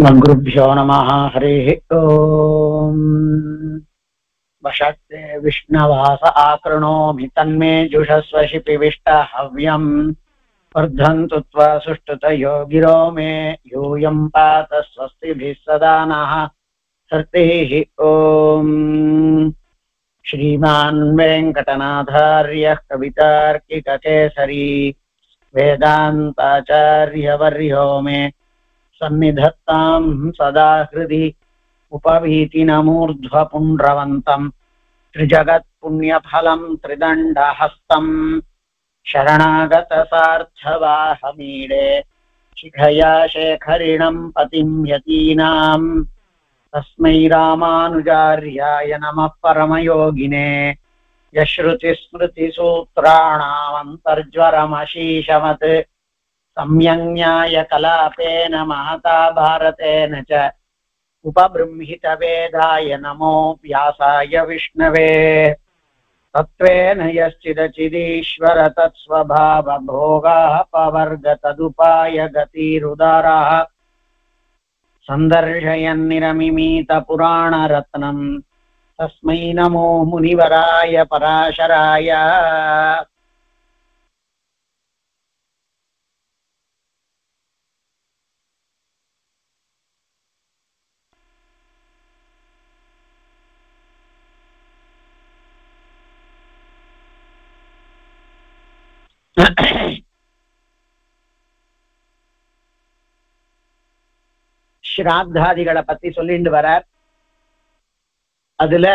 अस्मद्गुरुभ्यो नमः। हरिः ओम्। वषट्ते विष्णवास आकृणोमि तन्मे जुषस्व शिपिविष्ट हव्यम् वर्धन्तु त्वा सुष्ठुतयो गिरो मे यूयं पात स्वस्तिभिः सदा नः। हरिः ओम्। श्रीमान् वेङ्कटनाथार्यः कवितार्किककेसरी वेदान्ताचार्यवर्यो मे सन्निधत्तां सदा हृदि उपवीतिनमूर्ध्वपुण्ड्रवन्तं त्रिजगत्पुण्यफलं त्रिदण्डहस्तं शरणागतसार्थवाहमीडे शिखया शेखरिणं पतिं यतीनां तस्मै रामानुजार्याय नमः परमयोगिने यश्रुतिस्मृतिसूत्राणामन्तर्ज्वरमशीशमत् सम्यङ्न्यायकलापेन महता भारतेन च उपबृंहितवेदाय नमो व्यासाय विष्णवे। तत्त्वेन यश्चिदचिदीश्वर तत्स्वभावभोगाः पवर्ग तदुपाय गतिरुदारः सन्दर्शयन्निरमिमीतपुराणरत्नम् तस्मै नमो मुनिवराय पराशराय। ஸ்ராத்தாதிகளை பத்தி சொல்லிட்டு வரார். அதுல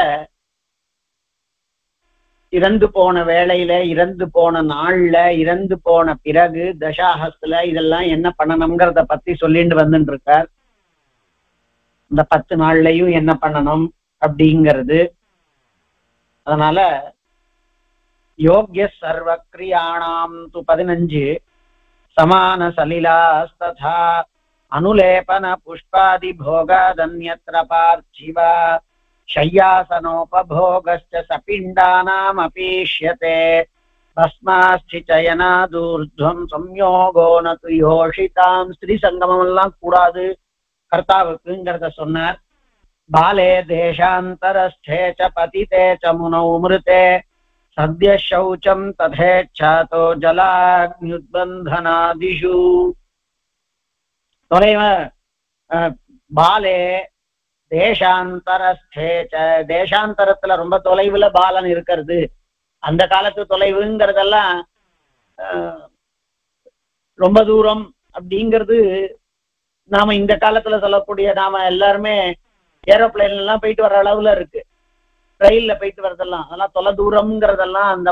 இறந்து போன வேளையில, இறந்து போன நாள்ல, இறந்து போன பிறகு தசாஹஸ்துல இதெல்லாம் என்ன பண்ணணும்ங்கிறத பத்தி சொல்லிட்டு வந்துட்டு இருக்கார். இந்த 10 நாள்லயும் என்ன பண்ணணும் அப்படிங்கிறது. அதனால யோக்ய சர்வக்ரியாணாம் து 15 சமான சலிலாஸ்ததா அனுலேபன புஷ்பாதி போகாதன்யத்ர பார்த்திவா शय्यासनोपभोगश्च सपिण्डानाम् अपीष्यते भस्माश्चिचयनादूर्ध्वं संयोगो न तु योषितां. ஸ்ரீ சங்கமம் எல்லாம் கூடாது கர்த்தாவுக்குங்கிறத சொன்னார். बाले देशान्तरस्थे च पतिते च मुनौ मृते सद्य शौचं तथेच्छातो जलाग्न्युद्बन्धनादिषु. தொலைவ பாலே தேசாந்தரஸ்தே ச, தேசாந்தரத்துல ரொம்ப தொலைவுல பாலன் இருக்கிறது. அந்த காலத்து தொலைவுங்கிறதெல்லாம் ரொம்ப தூரம் அப்படிங்கிறது நாம இந்த காலத்துல சொல்லக்கூடிய நாம எல்லாருமே ஏரோப்ளைன்ல எல்லாம் போயிட்டு வர்ற அளவுல இருக்கு. ரயில்ல போயிட்டு வர்றதெல்லாம் அதெல்லாம் தொலை தூரம்ங்கிறதெல்லாம் அந்த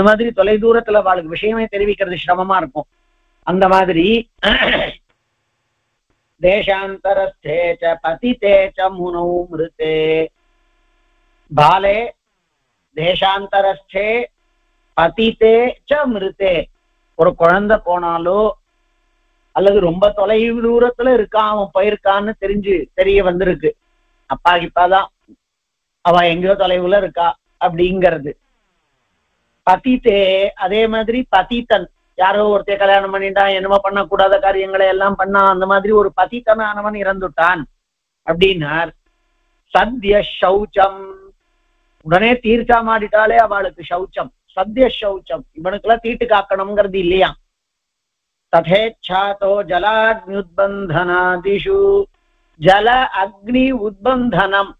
மாதிரி தொலை தூரத்துல வாழ்க்கை விஷயமே தெரிவிக்கிறது சிரமமா இருக்கும். அந்த மாதிரி தேசாந்தரஸ்தே ச பதிதே ச முனௌ மிருதே. பாலே தேசாந்தரஸ்தே பதிதே ச மிருதே. ஒரு குழந்தை போனாலோ அல்லது ரொம்ப தொலைவு தூரத்துல இருக்கான், அவன் போயிருக்கான்னு தெரிய வந்திருக்கு. அப்பா இப்பாதான் அவ எங்கேயோ தொலைவுல இருக்கா அப்படிங்கிறது. பதிதே அதே மாதிரி பதித்தன், யாரோ ஒருத்தைய கல்யாணம் பண்ணிட்டான், என்னமோ பண்ணக்கூடாத காரியங்களை எல்லாம் பண்ணான், அந்த மாதிரி ஒரு பதித்தனானவன் இறந்துட்டான் அப்படின்னார். சத்ய சௌச்சம், உடனே தீர்த்தாமாடிட்டாலே அவளுக்கு சௌச்சம். சத்ய சௌச்சம், இவனுக்கெல்லாம் தீட்டு காக்கணுங்கிறது இல்லையா. ததேச்சாதோ ஜலாக்னி உத்பந்தனாதிஷு. ஜல அக்னி உத்பந்தனம்,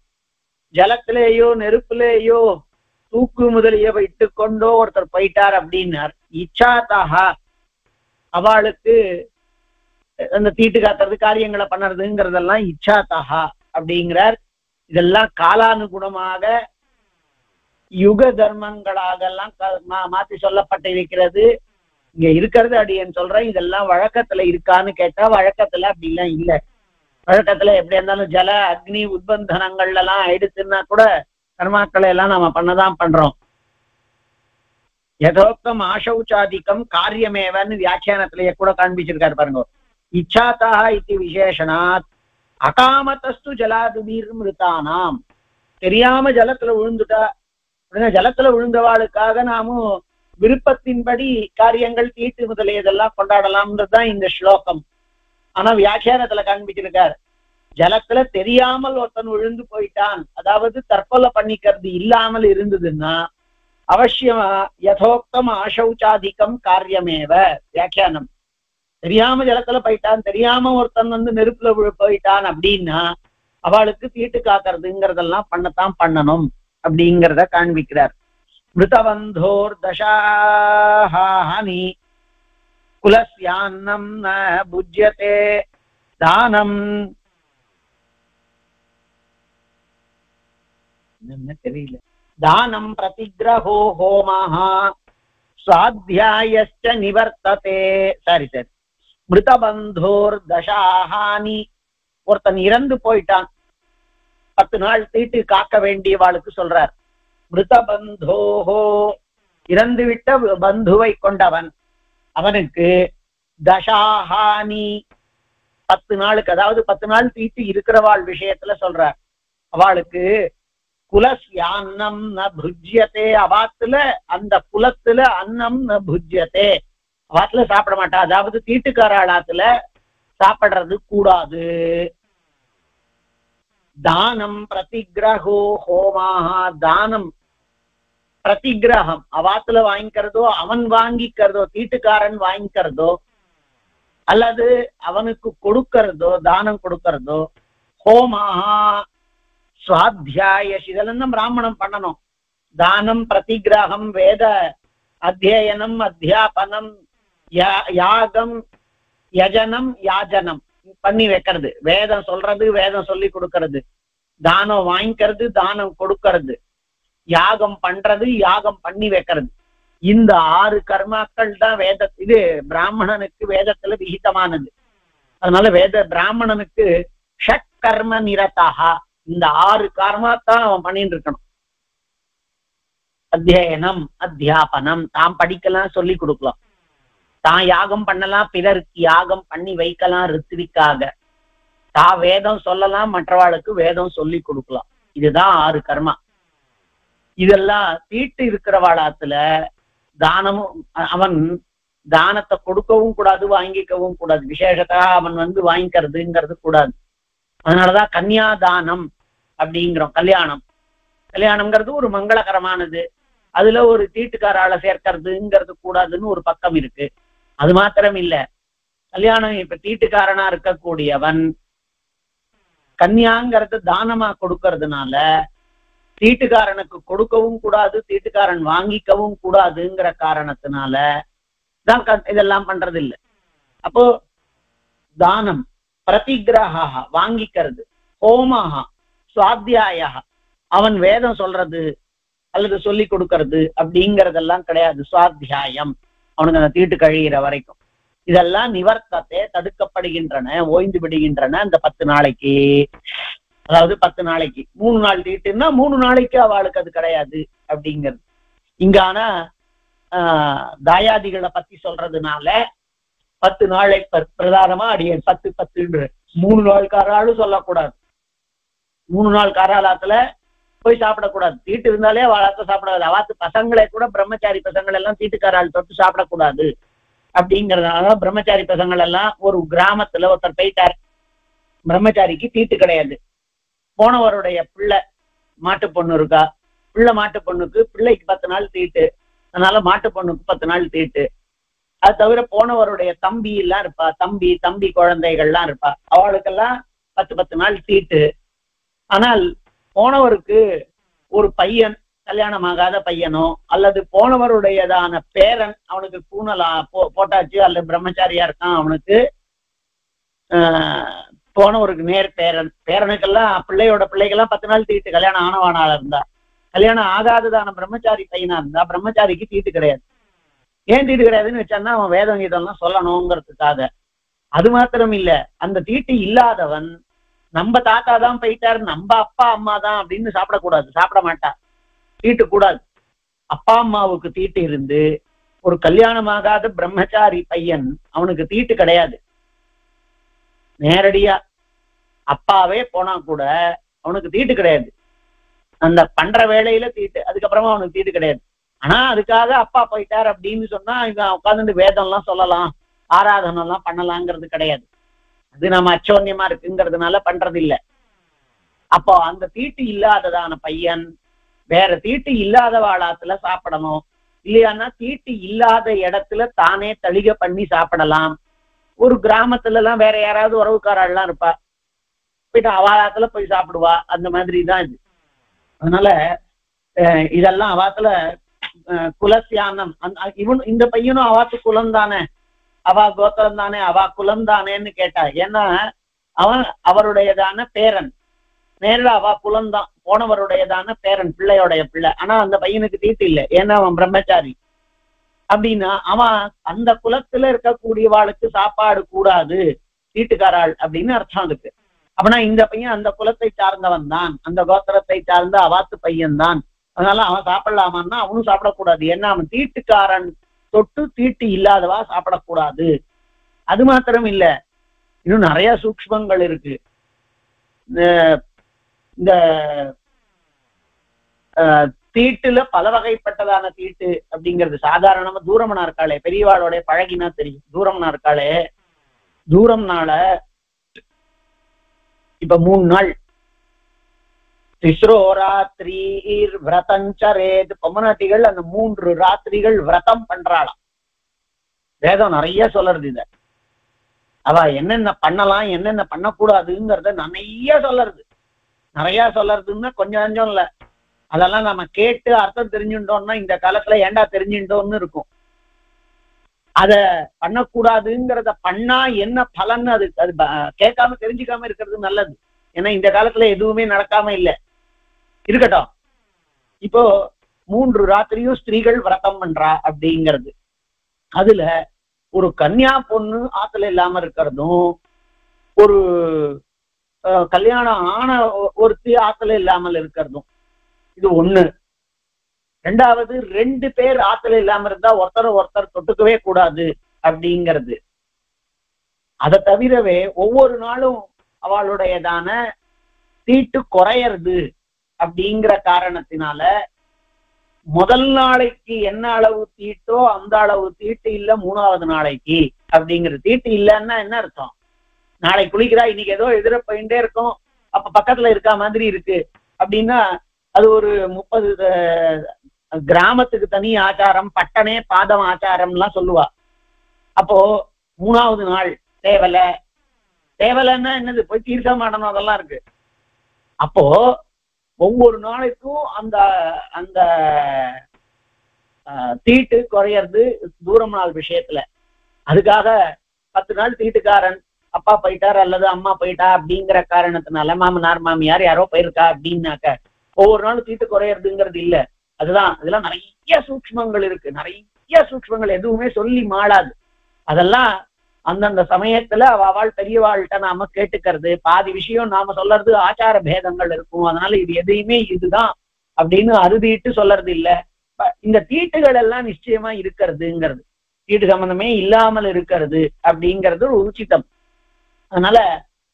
ஜலத்திலேயோ நெருப்பிலேயோ தூக்கு முதலிய வைத்து கொண்டோ ஒருத்தர் போயிட்டார் அப்படின்னார். இச்சாத்தா, அவளுக்கு அந்த தீட்டு காத்துறது காரியங்களை பண்ணுறதுங்கிறதெல்லாம் இச்சாத்தா அப்படிங்கிறார். இதெல்லாம் காலானுகுணமாக யுக தர்மங்களாக எல்லாம் மாத்தி சொல்லப்பட்டிருக்கிறது. இங்க இருக்கிறது அப்படின்னு சொல்றேன். இதெல்லாம் வழக்கத்துல இருக்கான்னு கேட்டா வழக்கத்துல அப்படிலாம் இல்லை. வழக்கத்துல எப்படி இருந்தாலும் ஜல அக்னி உத்பந்தனங்கள்ல எல்லாம் எடுத்துன்னா கூட கர்மாக்களை எல்லாம் நாம பண்ணதான் பண்றோம். யதோக்தம் ஆசௌச்சாதிக்கம் காரியமேவன்னு வியாக்கியானத்திலேயே கூட காண்பிச்சிருக்காரு பாருங்க. இச்சாத்தா இது விசேஷனாத் அகாமதஸ்து ஜலாதுபீர் மிருதானாம். தெரியாம ஜலத்துல விழுந்துட்டா, ஜலத்துல விழுந்தவாளுக்காக நாமும் விருப்பத்தின்படி காரியங்கள் தீட்டு முதலியதெல்லாம் கொண்டாடலாம்ன்றதுதான் இந்த ஸ்லோகம். ஆனா வியாக்கியானத்துல காண்பிச்சிருக்கார், ஜலத்துல தெரியாமல் ஒருத்தன் விழுந்து போயிட்டான், அதாவது தற்கொலை பண்ணிக்கிறது இல்லாமல் இருந்ததுன்னா அவசியமா யதோக்தம் ஆசௌச்சாதிக்கம் காரியமேவ. வியாக்கியானம், தெரியாம ஜலத்துல போயிட்டான், தெரியாம ஒருத்தன் நெருப்புல போயிட்டான் அப்படின்னா அவளுக்கு தீட்டு காக்கிறதுங்கிறதெல்லாம் பண்ணத்தான் பண்ணணும் அப்படிங்கிறத காண்பிக்கிறார். மிருதபந்தோர் தசாஹானி குலஸ்யான்னம் ந புஜ்யதே தானம். என்ன தெரியல. தானம் பிரதிகிரஹோ ஹோமஹ ஸ்வாத்யாயஸ்ச நிவர்த்ததே. சரி சரி. மிருதபந்தோர் தசாஹானி, ஒருத்தன் இறந்து போயிட்டான், 10 நாள் தீட்டு காக்க வேண்டியவாளுக்கு சொல்றார். மிருதபந்தோஹோ, இறந்துவிட்ட பந்துவை கொண்டவன், அவனுக்கு தசாஹானி 10 நாளுக்கு, அதாவது 10 நாள் தீட்டு இருக்கிறவாள் விஷயத்துல சொல்றார். அவளுக்கு குலஸ்ய அன்னம் ந புஜ்யதே, அவாத்துல அந்த குலத்துல அன்னம் ந புஜ்யதே, அவாத்துல சாப்பிட மாட்டா, அதாவது தீட்டுக்காராளாத்துல சாப்பிடுறது கூடாது. தானம் பிரதிகிரஹோ ஹோமாஹா, தானம் பிரதிகிரகம், அவாத்துல வாங்கிக்கிறதோ அவன் வாங்கிக்கிறதோ, தீட்டுக்காரன் வாங்கிக்கிறதோ அல்லது அவனுக்கு கொடுக்கறதோ, தானம் கொடுக்கறதோ. ஹோமாஹா சுவாத்தியாய, இதெல்லாம் பிராமணம் பண்ணணும். தானம் பிரதிகிரகம், வேத அத்தியனம் அத்தியாபனம், யாகம் யஜனம் யாஜனம் பண்ணி வைக்கிறது, வேதம் சொல்றது வேதம் சொல்லி கொடுக்கறது, தானம் வாங்கிக்கிறது தானம் கொடுக்கறது, யாகம் பண்றது யாகம் பண்ணி வைக்கிறது. இந்த 6 கர்மாக்கள் தான் வேத, இது பிராமணனுக்கு வேதத்துல விகிதமானது. அதனால பிராமணனுக்கு ஷட் கர்ம நிரதா, இந்த 6 கர்மாத்தான் அவன் பண்ணிட்டு இருக்கணும். அத்தியனம் அத்தியாபனம், தாம் படிக்கலாம் சொல்லி கொடுக்கலாம், தான் யாகம் பண்ணலாம், பிறருக்கு யாகம் பண்ணி வைக்கலாம் ரித்விக்காக, தான் வேதம் சொல்லலாம், மற்றவாளுக்கு வேதம் சொல்லி கொடுக்கலாம். இதுதான் 6 கர்மா. இதெல்லாம் தீட்டு இருக்கிறவாளத்துல தானமும், அவன் தானத்தை கொடுக்கவும் கூடாது வாங்கிக்கவும் கூடாது, விசேஷத்தா அவன் வாங்கிக்கிறதுங்கிறது கூடாது. அதனாலதான் கன்னியாதானம் அப்படிங்கிறோம். கல்யாணம்ங்கிறது ஒரு மங்களகரமானது, அதுல ஒரு தீட்டுக்காரால சேர்க்கிறதுங்கிறது கூடாதுன்னு ஒரு பக்கம் இருக்கு. அது மாத்திரம் இல்ல, கல்யாணம் இப்ப தீட்டுக்காரனா இருக்கக்கூடியவன் கன்னியாங்கிறது தானமா கொடுக்கறதுனால தீட்டுக்காரனுக்கு கொடுக்கவும் கூடாது, தீட்டுக்காரன் வாங்கிக்கவும் கூடாதுங்கிற காரணத்தினால தான் இதெல்லாம் பண்றது இல்லை. அப்போ தானம் பிரதிகிரஹா, வாங்கிக்கிறது, ஹோமஹா சுவாத்தியாய, அவன் வேதம் சொல்றது அல்லது சொல்லி கொடுக்கறது அப்படிங்கறதெல்லாம் கிடையாது. சுவாத்தியாயம், அவனுக்கு அந்த தீட்டு கழிகிற வரைக்கும் இதெல்லாம் நிவர்த்தத்தை தடுக்கப்படுகின்றன, ஓய்ந்து விடுகின்றன அந்த 10 நாளைக்கு. அதாவது 10 நாளைக்கு 3 நாள் தீட்டுன்னா 3 நாளைக்கு அவளுக்கு அது கிடையாது அப்படிங்கிறது. இங்கான தாயாதிகளை பத்தி சொல்றதுனால 10 நாளை பிரதானமா அடியேன் 10 3 நாள் காராலும் சொல்லக்கூடாது. 3 நாள் காராலத்துல போய் சாப்பிடக்கூடாது, தீட்டு இருந்தாலே அவளாத்த சாப்பிடாது. அவாத்து பசங்களை கூட, பிரம்மச்சாரி பசங்கள் எல்லாம் தீட்டுக்காரால் தொட்டு சாப்பிடக்கூடாது அப்படிங்கிறதுனால பிரம்மச்சாரி பசங்கள் எல்லாம், ஒரு கிராமத்துல ஒருத்தர் போயிட்டார், பிரம்மச்சாரிக்கு தீட்டு கிடையாது, போனவருடைய பிள்ளை மாட்டு பொண்ணு இருக்கா, மாட்டு பொண்ணுக்கு, பிள்ளைக்கு 10 நாள் தீட்டு, அதனால மாட்டு பொண்ணுக்கு 10 நாள் தீட்டு. அது தவிர போனவருடைய தம்பி எல்லாம் இருப்பா, தம்பி குழந்தைகள்லாம் இருப்பா, அவளுக்கெல்லாம் 10 நாள் தீட்டு. ஆனால் போனவருக்கு ஒரு பையன், கல்யாணமாகாத பையனோ அல்லது போனவருடையதான பேரன், அவனுக்கு பூனலா போட்டாச்சு அல்லது பிரம்மச்சாரியா இருக்கான், அவனுக்கு போனவருக்கு நேர் பேரனுக்கெல்லாம் பிள்ளையோட பிள்ளைகள்லாம் 10 நாள் தீட்டு, கல்யாணம் ஆனவானால இருந்தா. கல்யாணம் ஆகாததான பிரம்மச்சாரி பையனா இருந்தா பிரம்மச்சாரிக்கு தீட்டு கிடையாது. ஏன் தீட்டு கிடையாதுன்னு வச்சான்னா அவன் வேதம் இதெல்லாம் சொல்லணுங்கிறதுக்காக. அது மாத்திரம் இல்ல, அந்த தீட்டு இல்லாதவன் நம்ம தாத்தா தான் போயிட்டாரு, நம்ம அப்பா அம்மா தான் அப்படின்னு சாப்பிடக்கூடாது, சாப்பிட மாட்டா, தீட்டு கூடாது. அப்பா அம்மாவுக்கு தீட்டு இருந்து ஒரு கல்யாணமாகாத பிரம்மச்சாரி பையன், அவனுக்கு தீட்டு கிடையாது. நேரடியா அப்பாவே போனா கூட அவனுக்கு தீட்டு கிடையாது, அந்த பண்ற வேலையில தீட்டு, அதுக்கப்புறமா அவனுக்கு தீட்டு கிடையாது. ஆனா அதுக்காக அப்பா போயிட்டார் அப்படின்னு சொன்னா இவன் உட்கார்ந்து வேதம் எல்லாம் சொல்லலாம், ஆராதனை எல்லாம் பண்ணலாங்கிறது கிடையாது. அது நம்ம அச்சோன்யமா இருக்குங்கிறதுனால பண்றது இல்ல. அப்போ அந்த தீட்டு இல்லாததான பையன் வேற தீட்டு இல்லாத வாழாத்துல சாப்பிடணும். இல்லையான்னா தீட்டு இல்லாத இடத்துல தானே தளிகை பண்ணி சாப்பிடலாம். ஒரு கிராமத்துல எல்லாம் வேற யாராவது உறவுக்காரெல்லாம் இருப்பா, போயிட்டு அவாத்துல போய் சாப்பிடுவா. அந்த மாதிரிதான் இது. அதனால இதெல்லாம் அவாத்துல குலசியானம். இவன் இந்த பையனும் அவாத்து குலம் தானே, அவா கோத்திரம் தானே, அவா குலம் தானேன்னு கேட்டா. ஏன்னா அவன் அவருடையதான பேரன், நேரில் அவா குலம்தான், போனவருடையதான பேரன், பிள்ளையோடைய பிள்ளை. ஆனா அந்த பையனுக்கு தீட்டு இல்லை, ஏன்னா அவன் பிரம்மச்சாரி. அப்படின்னா அவன் அந்த குலத்துல இருக்கக்கூடியவாளுக்கு சாப்பாடு கூடாது, தீட்டுக்காராள் அப்படின்னு அர்த்தம் அதுக்கு. அப்படின்னா இந்த பையன் அந்த குலத்தை சார்ந்தவன் தான், அந்த கோத்திரத்தை சார்ந்த அவாத்து பையன் தான். அதனால அவன் சாப்பிடலாமான்னா அவனும் சாப்பிடக்கூடாது. ஏன்னா அவன் தீட்டுக்காரன் தொட்டு தீட்டு இல்லாதவா சாப்பிடக்கூடாது. அது மாத்திரம் இல்ல, இன்னும் நிறைய சூக்ஷ்மங்கள் இருக்கு. இந்த தீட்டுல பல வகைப்பட்டதான தீட்டு அப்படிங்கிறது சாதாரணமா தூரமனா இருக்காளே, பெரியவாளோட பழகினா தெரியும். தூரமனா இருக்காளே, தூரம்னால இப்ப 3 நாள் திஸ்ரோ ராத்திரீர் விரதஞ்சரேத், பொம்மநாட்டிகள் அந்த 3 ராத்திரிகள் விரதம் பண்றாளாம். வேதம் நிறைய சொல்றது இத. அவ என்னென்ன பண்ணலாம் என்னென்ன பண்ணக்கூடாதுங்கிறத நிறைய சொல்றது. நிறைய சொல்றதுன்னா கொஞ்சம் கொஞ்சம் இல்ல, அதெல்லாம் நம்ம கேட்டு அர்த்தம் தெரிஞ்சுட்டோம்னா இந்த காலத்துல ஏண்டா தெரிஞ்சுட்டோம்னு இருக்கும். அத பண்ணக்கூடாதுங்கிறத பண்ணா என்ன பலன், அது கேட்காம தெரிஞ்சுக்காம இருக்கிறது நல்லது. ஏன்னா இந்த காலத்துல எதுவுமே நடக்காம இல்லை, இருக்கட்டும். இப்போ 3 ராத்திரியும் ஸ்திரீகள் விரதம் பண்றா அப்படிங்கிறது. அதுல ஒரு கன்னியா பொண்ணு ஆத்துல இல்லாம இருக்கிறதும், ஒரு கல்யாணம் ஆன ஒருத்தி ஆத்துல இல்லாமல் இருக்கிறதும், இது ஒண்ணு. ரெண்டாவது 2 பேர் ஆத்துல இல்லாம இருந்தா ஒருத்தர் தொட்டுக்கவே கூடாது அப்படிங்கிறது. அதை தவிரவே ஒவ்வொரு நாளும் அவளுடையதான தீட்டு குறையறது அப்படிங்கிற காரணத்தினால முதல் நாளைக்கு என்ன அளவு தீட்டோ அந்த அளவு தீட்டு இல்ல 3வது நாளைக்கு அப்படிங்கிறது. தீட்டு இல்லைன்னா என்ன அர்த்தம், நாளைக்கு குளிக்கிறா, இன்னைக்கு ஏதோ எதிர போயிட்டே இருக்கும், அப்ப பக்கத்துல இருக்கா மாதிரி இருக்கு அப்படின்னா அது ஒரு 30 கிராமத்துக்கு தனி ஆச்சாரம், பட்டனே பாதம் ஆச்சாரம் எல்லாம் சொல்லுவா. அப்போ 3வது நாள் தேவலைன்னா என்னது, போய் தீர்த்தம் ஆடணும், அதெல்லாம் இருக்கு. அப்போ ஒவ்வொரு நாளைக்கும் அந்த அந்த தீட்டு குறையறது தூரம் நாள் விஷயத்துல. அதுக்காக 10 நாள் தீட்டுக்காரன் அப்பா போயிட்டார் அல்லது அம்மா போயிட்டா அப்படிங்கிற காரணத்தினால மாமனார் மாமியார் யாரோ போயிருக்கா அப்படின்னாக்க ஒவ்வொரு நாளும் தீட்டு குறையறதுங்கிறது இல்ல. அதுதான், இதெல்லாம் நிறைய சூக்ஷ்மங்கள் இருக்கு, நிறைய சூக்ஷ்மங்கள் எதுவுமே சொல்லி மாளாது. அதெல்லாம் அந்தந்த சமயத்துல அவள் பெரியவாள்கிட்ட நாம கேட்டுக்கிறது. பாதி விஷயம் நாம சொல்றது ஆச்சார பேதங்கள் இருக்கும். அதனால இது எதையுமே இதுதான் அப்படின்னு அறுதிட்டு சொல்றது இல்ல. இந்த தீட்டுகள் எல்லாம் நிச்சயமா இருக்கிறதுங்கிறது, தீட்டு சம்பந்தமே இல்லாமல் இருக்கிறது அப்படிங்கிறது ஒரு உச்சிதம். அதனால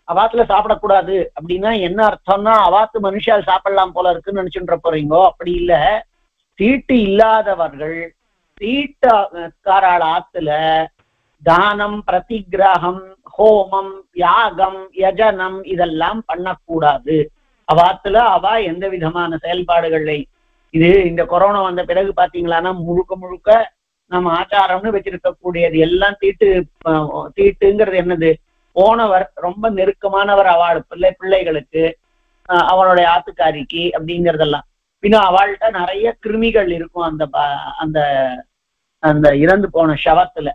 அவாத்துல சாப்பிடக்கூடாது அப்படின்னா என்ன அர்த்தம்னா அவாத்து மனுஷால் சாப்பிடலாம் போல இருக்குன்னு நினைச்சுட்டு போறீங்கோ. அப்படி இல்ல, தீட்டு இல்லாதவர்கள் தீட்டுக்காரால் ஆத்துல தானம், பிரதிகிரகம், ஹோமம், யாகம், யஜனம் இதெல்லாம் பண்ணக்கூடாது. அவாத்துல அவா எந்த விதமான செயல்பாடுகளை, இது இந்த கொரோனா வந்த பிறகு பாத்தீங்களான்னா முழுக்க முழுக்க நம்ம ஆச்சாரம்னு வச்சிருக்கக்கூடியது எல்லாம் தீட்டுங்கிறது என்னது, போனவர் ரொம்ப நெருக்கமானவர் அவள் பிள்ளைகளுக்கு, அவளுடைய ஆத்துக்காரிக்கு அப்படிங்கிறதெல்லாம். பின்ன அவள்கிட்ட நிறைய கிருமிகள் இருக்கும் அந்த அந்த அந்த இறந்து போன சவத்துல.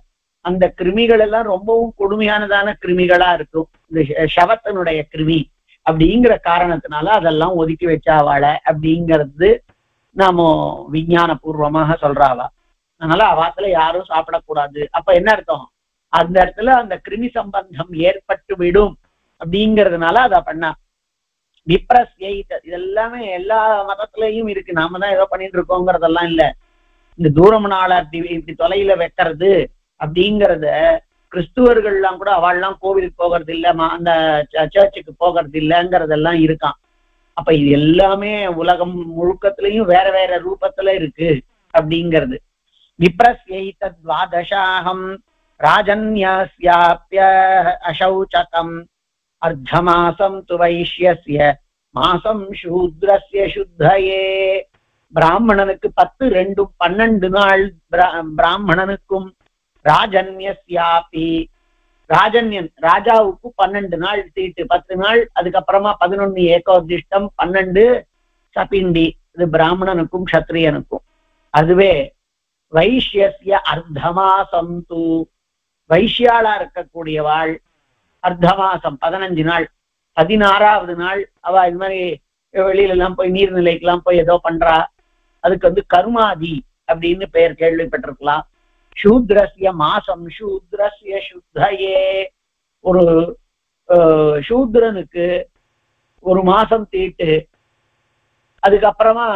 அந்த கிருமிகள் எல்லாம் ரொம்பவும் கொடுமையானதான கிருமிகளா இருக்கும், இந்த சவத்தினுடைய கிருமி. அப்படிங்கிற காரணத்தினால அதெல்லாம் ஒதுக்கி வச்சா அவளை அப்படிங்கிறது நாம விஞ்ஞான பூர்வமாக சொல்றாவா. அதனால அவாத்துல யாரும் சாப்பிடக்கூடாது. அப்ப என்ன அர்த்தம், அந்த இடத்துல அந்த கிருமி சம்பந்தம் ஏற்பட்டு விடும் அப்படிங்கிறதுனால அதை பண்ணா. விப்ரஸ்யை இதெல்லாமே எல்லா மதத்திலையும் இருக்கு, நாம தான் ஏதோ பண்ணிட்டு இருக்கோங்கிறதெல்லாம் இல்ல. இந்த தூரமனால இப்படி தொலையில வைக்கிறது அப்படிங்கிறத கிறிஸ்துவர்கள்லாம் கூட அவள்லாம் கோவிலுக்கு போகிறது இல்ல, அந்த சர்ச்சுக்கு போகிறது இல்லைங்கிறதெல்லாம் இருக்கான். அப்ப இது எல்லாமே உலகம் முழுக்கத்திலையும் வேற வேற ரூபத்துல இருக்கு அப்படிங்கிறது. விப்ரஸ்யை தத்வாதசாகம் ராஜன்யாஸ்யாப்ய அசௌச்சகம் அர்த்தமாசம் து வைஷ்யஸ்ய மாசம் சூத்ரஸ்ய சுத்தயே. பிராமணனுக்கு 10, 2, 12 நாள் பிராமணனுக்கும், ராஜன்யஸ்யாபி ராஜன்யன் ராஜாவுக்கு 12 நாள் தீட்டு, 10 நாள், அதுக்கப்புறமா 11 ஏகோதிஷ்டம், 12 சபிண்டி. இது பிராமணனுக்கும் க்ஷத்ரியனுக்கும். அதுவே வைஷ்யஸ்ய அர்த்தமாசம் து, வைஷ்யாளா இருக்கக்கூடியவாள் அர்த்தமாசம் 15 நாள், 16வது நாள் அவ இது மாதிரி வெளியில எல்லாம் போய் நீர்நிலைக்கெல்லாம் போய் ஏதோ பண்றா, அதுக்கு கர்மாதி அப்படின்னு பெயர் கேள்விப்பட்டிருக்கலாம். சூத்ரஸ்ய மாசம் சூத்ரஸ்ய சுத்தயே, ஒரு சூத்ரனுக்கு ஒரு மாசம் தீட்டு, அதுக்கப்புறமா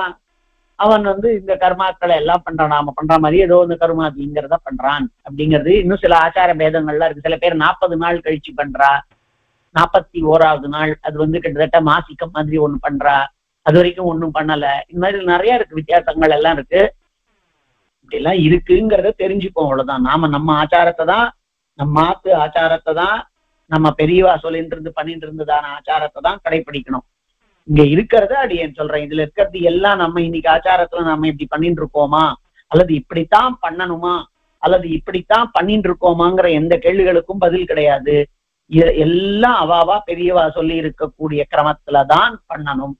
அவன் இந்த கர்மாக்களை எல்லாம் பண்றான், நாம பண்ற மாதிரி ஏதோ கர்மாதிங்கிறத பண்றான் அப்படிங்கிறது. இன்னும் சில ஆச்சார பேதங்கள்லாம் இருக்கு. சில பேர் 40 நாள் கழிச்சு பண்றா, 41வது நாள் அது கிட்டத்தட்ட மாசிக்கம் மாதிரி ஒண்ணு பண்றா, அது வரைக்கும் ஒண்ணும் பண்ணல. இந்த மாதிரி நிறைய இருக்கு, வித்தியாசங்கள் எல்லாம் இருக்கு. இப்படி எல்லாம் இருக்குங்கிறத தெரிஞ்சுப்போம், அவ்வளவுதான். நாம நம்ம ஆச்சாரத்தை தான், நம்ம ஆத்து ஆச்சாரத்தை தான், நம்ம பெரியவா சொல்லிட்டு இருந்து பண்ணிட்டு இருந்ததான ஆச்சாரத்தை தான் கடைபிடிக்கணும். இங்க இருக்கிறத அடியேன் சொல்றேன். இதுல இருக்கிறது எல்லாம் நம்ம இன்னைக்கு ஆச்சாரத்துல நம்ம இப்படி பண்ணிட்டு இருக்கோமா, அல்லது இப்படித்தான் பண்ணணுமா, அல்லது இப்படித்தான் பண்ணிட்டு இருக்கோமாங்கிற எந்த கேள்விகளுக்கும் பதில் கிடையாது. எல்லாம் அவாவா பெரியவா சொல்லி இருக்கக்கூடிய கிரமத்துலதான் பண்ணணும்.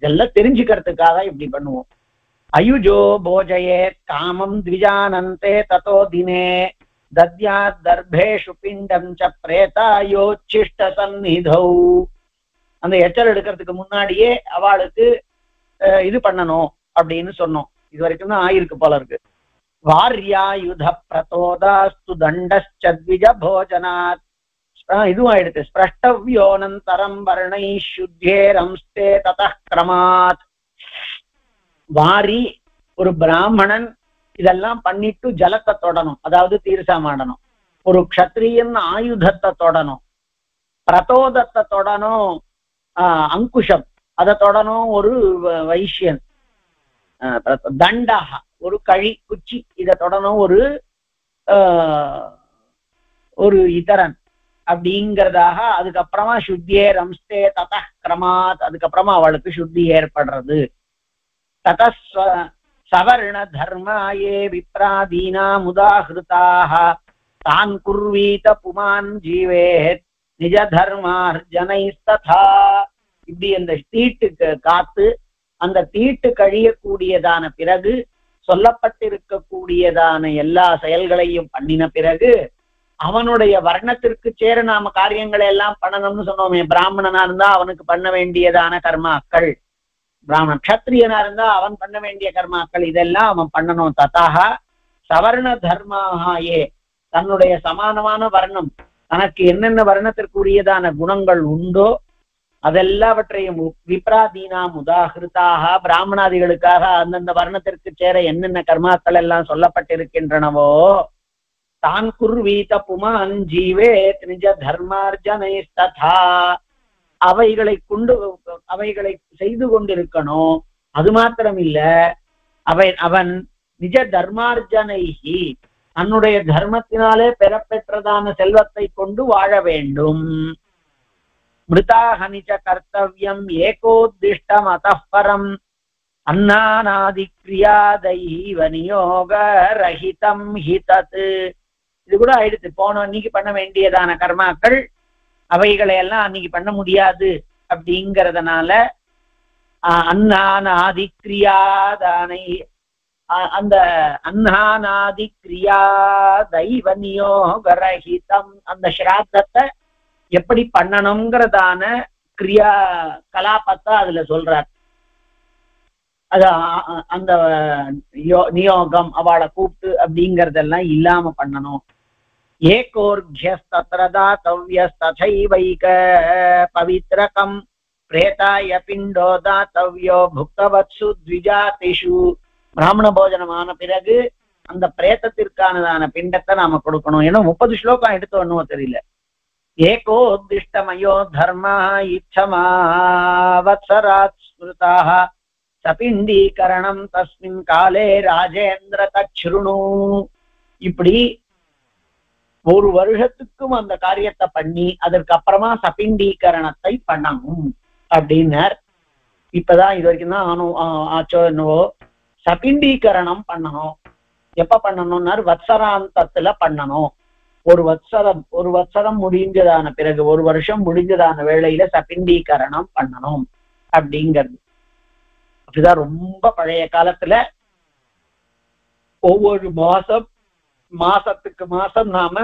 இதெல்லாம் தெரிஞ்சுக்கிறதுக்காக இப்படி பண்ணுவோம். அயுஜோ போஜயே காமம் த்விஜானந்தே ததோ தினே தத்யாத் தர்பேஷு பிண்டம் ச பிரேதாயோச்சிஷ்ட சந்நிதௌ. அந்த எச்சல் எடுக்கிறதுக்கு முன்னாடியே அவளுக்கு இது பண்ணணும் அப்படின்னு சொன்னோம். இது வரைக்கும் தான் ஆயிருக்கு போல இருக்கு. வார்யாயுத பிரதோதாஸ்து தண்டஸ்சத்விஜ போஜனாத். இதுவும் ஆயிடுத்து. ஸ்பிரஷ்டவ்யோனந்தரம் வர்ணை சுத்தியேரம்ஸ்தே ததः கிரமாத். வாரி ஒரு பிராமணன் இதெல்லாம் பண்ணிட்டு ஜலத்தை தொடணும், அதாவது தீர்த்தமாடணும். ஒரு க்ஷத்ரியன் ஆயுதத்தை தொடணும், பிரதோதத்தை தொடணும், அங்குஷம் அதை தொடணும் ஒரு வைஷ்யன், தண்டா ஒரு குச்சி இதை தொடணும் ஒரு இதரன் அப்படிங்கிறதாக. அதுக்கப்புறமா சுத்தியே ரம்ஸ்தே தத கிரமாத், அதுக்கப்புறமா அவளுக்கு சுத்தி ஏற்படுறது. தத சவர்ண தர்மாயே விப்ராதீனா முதாஹிருதாக தான் குர்வீத புமான் ஜீவேத் நிஜ தர்மார்ஜனைஸ்ததா. இப்படி அந்த தீட்டுக்கு காத்து அந்த தீட்டு கழியக்கூடியதான பிறகு சொல்லப்பட்டிருக்கக்கூடியதான எல்லா செயல்களையும் பண்ணின பிறகு அவனுடைய வர்ணத்திற்கு சேர நாம காரியங்களை எல்லாம் பண்ணணும்னு சொன்னோமே. பிராமணனா இருந்தா அவனுக்கு பண்ண வேண்டியதான கர்மாக்கள், பிராமணன் க்ஷத்ரியனா இருந்தா அவன் பண்ண வேண்டிய கர்மாக்கள், இதெல்லாம் அவன் பண்ணணும். ததாக சவர்ண தர்மாயே, தன்னுடைய சமானமான வர்ணம், தனக்கு என்னென்ன வர்ணத்திற்குரியதான குணங்கள் உண்டோ அதெல்லாவற்றையும் விப்ராதீனா முதாகிருத்தாக, பிராமணாதிகளுக்காக அந்தந்த வர்ணத்திற்கு சேர என்னென்ன கர்மாக்கள் எல்லாம் சொல்லப்பட்டிருக்கின்றனவோ தான் குர்வீத புமான் ஜீவேத் நிஜ தர்மார்ஜனைஸ்ததா, அவைகளை செய்து கொண்டிருக்கணும். அது மாத்திரம் இல்ல, அவன் நிஜ தர்மார்ஜனைஹி, தன்னுடைய தர்மத்தினாலே பெறப்பெற்றதான செல்வத்தை கொண்டு வாழ வேண்டும். மிருதாஹனிச்ச கர்த்தவ்யம் ஏகோத்திஷ்டம் அதப்பரம் அன்னானாதி கிரியாதைவ நியோக ரஹிதம் ஹிதத். இது கூட ஆயிடுத்து. போன அன்னைக்கு பண்ண வேண்டியதான கர்மாக்கள் அவைகளை எல்லாம் அன்னைக்கு பண்ண முடியாது அப்படிங்கிறதுனால அன்னானாதி கிரியாதானை, அந்த அன்னானாதி கிரியா தெய்வ நியோக ரஹிதம், அந்த ஸ்ராத்தத்தை எப்படி பண்ணணுங்கிறதான கிரியா கலாபத்தை அதுல சொல்றார். அது அந்த நியோகம் அவளை கூப்பிட்டு அப்படிங்கறதெல்லாம் இல்லாம பண்ணணும். ஏகோர்க்யஸ்தத்ரதாத்தவ்யஸ்ததைவைக பவித்ரகம் பிரேதாய பிண்டோ தாத்தவ்யோ புக்தவத்சு த்விஜாதிஷு. பிராமண போஜனமான பிறகு அந்த பிரேதத்திற்கானதான பிண்டத்தை நாம கொடுக்கணும். ஏன்னா 30 ஸ்லோகம் எடுத்து ஒண்ணும் தெரியல. ஏகோதிஷ்டமயோ தர்மா இச்சமாவத்சராத் ஸ்மிருதாக சபிண்டீகரணம் தஸ்மின் காலே ராஜேந்திர தச்ருணு. இப்படி ஒரு வருஷத்துக்கும் அந்த காரியத்தை பண்ணி அதற்கு அப்புறமா சபிண்டீகரணத்தை பண்ணணும் அப்படின்னார். இப்பதான் இது வரைக்கும் தான் ஆச்சோ என்னவோ. சபிண்டீகரணம் பண்ணணும். எப்ப பண்ணணும்னாரு வத்சராந்தத்துல பண்ணணும். ஒரு வத்சரம் முடிஞ்சதான பிறகு, ஒரு வருஷம் முடிஞ்சதான வேளையில சபிண்டீகரணம் பண்ணணும் அப்படிங்கிறது. அப்படிதான் ரொம்ப பழைய காலத்துல ஒவ்வொரு மாசத்துக்கு மாசம் நாம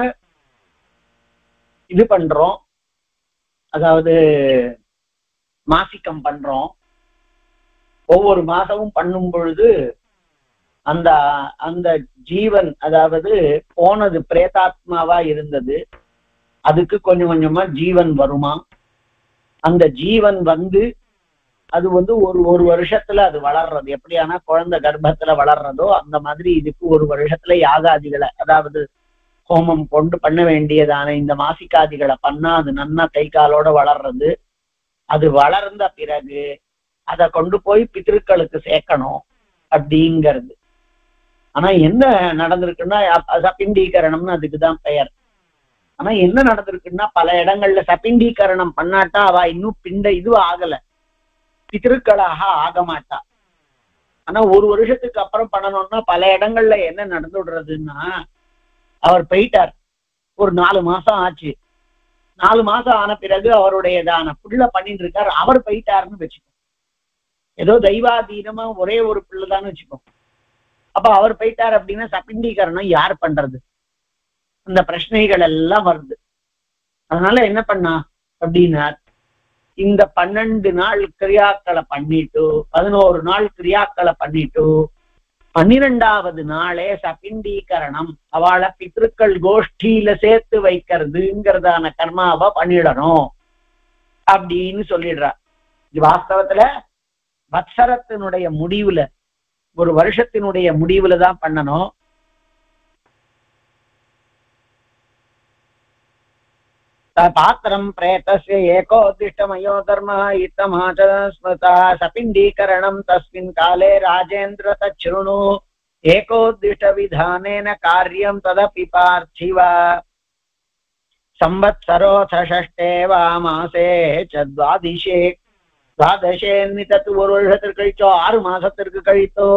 இது பண்றோம், அதாவது மாசிக்கம் பண்றோம். ஒவ்வொரு மாசமும் பண்ணும் பொழுது அந்த அந்த ஜீவன், அதாவது போனது பிரேதாத்மாவா இருந்தது, அதுக்கு கொஞ்சம் கொஞ்சமா ஜீவன் வருமா. அந்த ஜீவன் வந்து அது வந்து ஒரு வருஷத்துல அது வளர்றது. எப்படியானா குழந்தை கர்ப்பத்துல வளர்றதோ அந்த மாதிரி இதுக்கு ஒரு வருஷத்துல யாகாதிகளை, அதாவது ஹோமம் கொண்டு பண்ண வேண்டியதான இந்த மாசிக்காதிகளை பண்ணா அது நன்னா கை காலோட வளர்றது. அது வளர்ந்த பிறகு அதை கொண்டு போய் பித்ருக்களுக்கு சேர்க்கணும் அப்படிங்கிறது. ஆனா என்ன நடந்திருக்குன்னா சபிண்டீகரணம்னு அதுக்குதான் பெயர். ஆனா என்ன நடந்திருக்குன்னா பல இடங்கள்ல சபிண்டீகரணம் பண்ணாட்டா அவ இன்னும் இது ஆகல, பித்ருக்களாக ஆக மாட்டா. ஆனா ஒரு வருஷத்துக்கு அப்புறம் பண்ணணும்னா பல இடங்கள்ல என்ன நடந்து விடுறதுன்னா, அவர் போயிட்டார், ஒரு 4 மாசம் ஆச்சு. 4 மாசம் ஆன பிறகு அவருடையதான புள்ள பண்ணிட்டு இருக்கார், அவர் போயிட்டாருன்னு வச்சுக்கோ. ஏதோ தெய்வாதீனமா ஒரே ஒரு பிள்ளைதான்னு வச்சுக்கோ. அப்ப அவர் போயிட்டார் அப்படின்னா சபிண்டீகரணம் யார் பண்றது? அந்த பிரச்சனைகள் எல்லாம் வருது. அதனால என்ன பண்ணா அப்படின்னா, இந்த 12 நாள் கிரியாக்களை பண்ணிட்டு 11 நாள் கிரியாக்களை பண்ணிட்டு 12வது நாளே சபிண்டீகரணம், அவளை பித்ருக்கள் கோஷ்டியில சேர்த்து வைக்கிறதுங்கிறதான கர்மாவை பண்ணிடணும் அப்படின்னு சொல்லிடுறா. இது வாஸ்தவத்துல வத்சரத்தினுடைய முடிவுல, ஒரு வருஷத்தினுடைய முடிவுல தான் பண்ணணும். பாத்திரம் பிரேதஸ்ய ஏகோதிஷ்டமயோ தர்ம இத்தமாச்ச ஸ்மிருதா சபிண்டீகரணம் தஸ்மின் காலே ராஜேந்திர தச்ருணு ஏகோதிஷ்ட விதானேன காரியம் ததபி பார்த்திவ சம்வத்சரோத ஷஷ்டே வா மாசே ச துவாதசே நிதத்து, ஒரு வருஷத்திற்கு கழிச்சோ 6 மாசத்திற்கு கழித்தோ,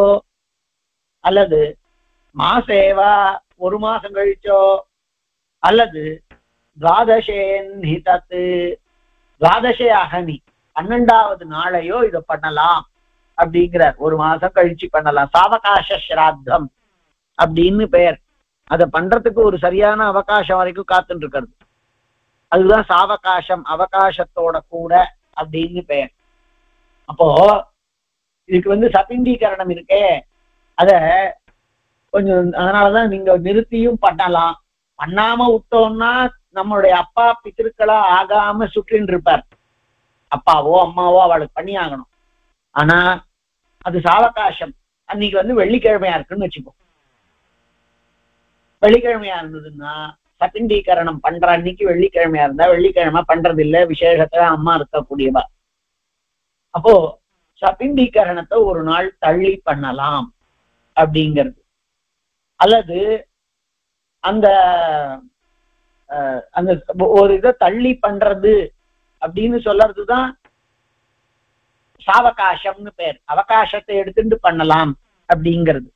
அல்லது மாசேவா ஒரு மாசம் கழிச்சோ, அல்லது துவாதசேன்ஹிதத்து துவாதசே அகனி 12வது நாளையோ இதை பண்ணலாம் அப்படிங்கிறார். ஒரு மாசம் கழிச்சு பண்ணலாம். சாவகாச ஸ்ராத்தம் அப்படின்னு பெயர். அதை பண்றதுக்கு ஒரு சரியான அவகாசம் வரைக்கும் காத்துட்டு இருக்கிறது, அதுதான் சாவகாசம், அவகாசத்தோட கூட அப்படின்னு பெயர். அப்போ இதுக்கு வந்து சபிண்டீகரணம் இருக்கே, அத கொஞ்சம் அதனாலதான் நீங்க நிறுத்தியும் பண்ணலாம். பண்ணாம விட்டோம்னா நம்மளுடைய அப்பா பித்திருக்களா ஆகாம சுற்றின்னு இருப்பார். அப்பாவோ அம்மாவோ அவளுக்கு பண்ணி ஆகணும். ஆனா அது சாவகாசம். அன்னைக்கு வந்து வெள்ளிக்கிழமையா இருக்குன்னு வச்சுக்கோ. வெள்ளிக்கிழமையா இருந்ததுன்னா சபிண்டீகரணம் பண்ற அன்னைக்கு வெள்ளிக்கிழமையா இருந்தா வெள்ளிக்கிழமை பண்றது இல்லை, விசேஷத்துல அம்மா இருக்கக்கூடியவா. அப்போ சபிண்டீகரணத்தை ஒரு நாள் தள்ளி பண்ணலாம் அப்படிங்கிறது. அல்லது அந்த அந்த ஒரு இதை தள்ளி பண்றது அப்படின்னு சொல்றதுதான் சாவகாசம்னு பேர். அவகாசத்தை எடுத்துட்டு பண்ணலாம் அப்படிங்கிறது.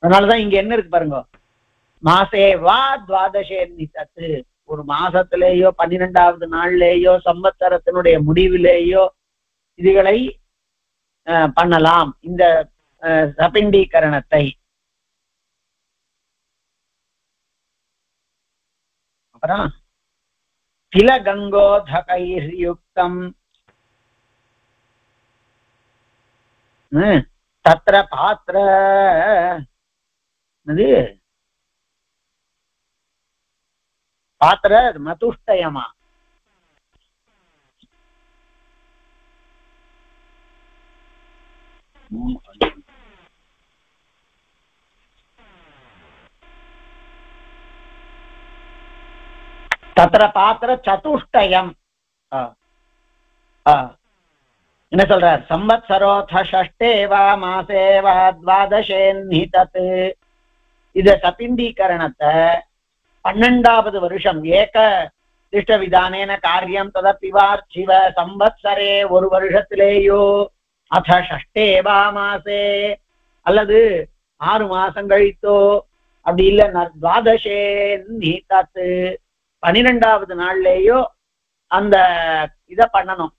அதனாலதான் இங்க என்ன இருக்கு பாருங்க, மாசேவா துவாதசே நிதத்து, ஒரு மாசத்திலேயோ 12வது நாள்லேயோ சம்வத்சரத்தினுடைய முடிவிலேயோ இதுகளை பண்ணலாம் இந்த சபிண்டீகரணத்தை. அப்புறம் கில கங்கோதகைர்யுக்தம் தத்ர பாத்திர பாத்திர மதுஷ்டயமா தத்ர பாத்திர சதுஷ்டயம். என்ன சொல்றார்? சம்வத்சரோத ஷஷ்டேவா மாசேவா துவாதசேன்ஹிதத். இத சபிண்டீகரணத்தை 12வது வருஷம் ஏக திஷ்ட விதானேன காரியம் ததப்பிவார்ச்சிவ சம்வத்சரே ஒரு வருஷத்திலேயோ அத ஷஷ்டேவா மாசே அல்லது 6 மாசம் கழித்தோ அப்படி இல்ல துவாதசே நீதாத்து 12வது நாள்லேயோ அந்த இத பண்ணணும்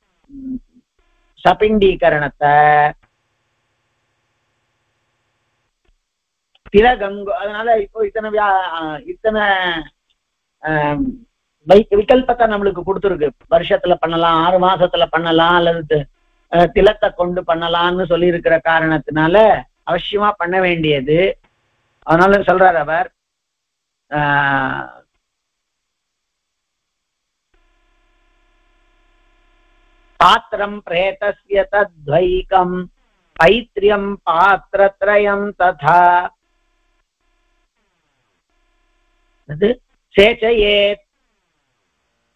சபிண்டீகரணத்தை திலகங்கோ. அதனால இப்போ இத்தனை விகல்பத்தை நம்மளுக்கு கொடுத்துருக்கு. வருஷத்துல பண்ணலாம், 6 மாசத்துல பண்ணலாம், அல்லது திலத்தை கொண்டு பண்ணலாம்னு சொல்லி இருக்கிற காரணத்தினால அவசியமா பண்ண வேண்டியது. அதனால சொல்றார் அவர் பாத்திரம் பிரேதஸ்ய தத்வைகம் பைத்ரியம் பாத்திரத்ரயம் ததா சேச்சயேத்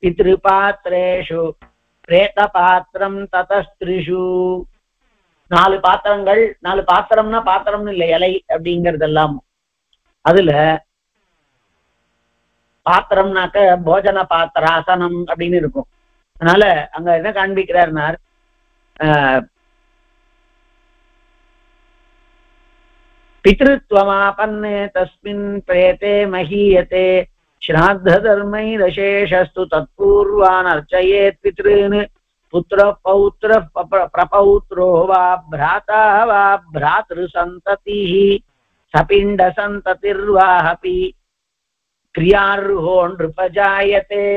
பித்ருபாத்ரேஷு பிரேத பாத்திரம் ததஸ்திரிஷு. 4 பாத்திரங்கள், 4 பாத்திரம்னா பாத்திரம்னு இல்லை, இலை அப்படிங்கறதெல்லாம். அதுல பாத்திரம்னாக்க போஜன பாத்திராசனம் அப்படின்னு இருக்கும். அதனால அங்க என்ன காண்பிக்கிறார்னார், பித்ருத்வமாபன்னே தஸ்மின் பிரேதே மஹீயதே ஸ்ராத்த தர்மைரசேஷஸ்து தத்பூர்வான் அர்ச்சயேத் பித்ருன் புத்திர பௌத்திர பிரபௌத்ரோ வா பிராதா வா பிராத்ரு சந்ததிஹி சபிண்ட சந்ததிர்வாஹபி கிரியார்ஹோ நிருபஜாயதே.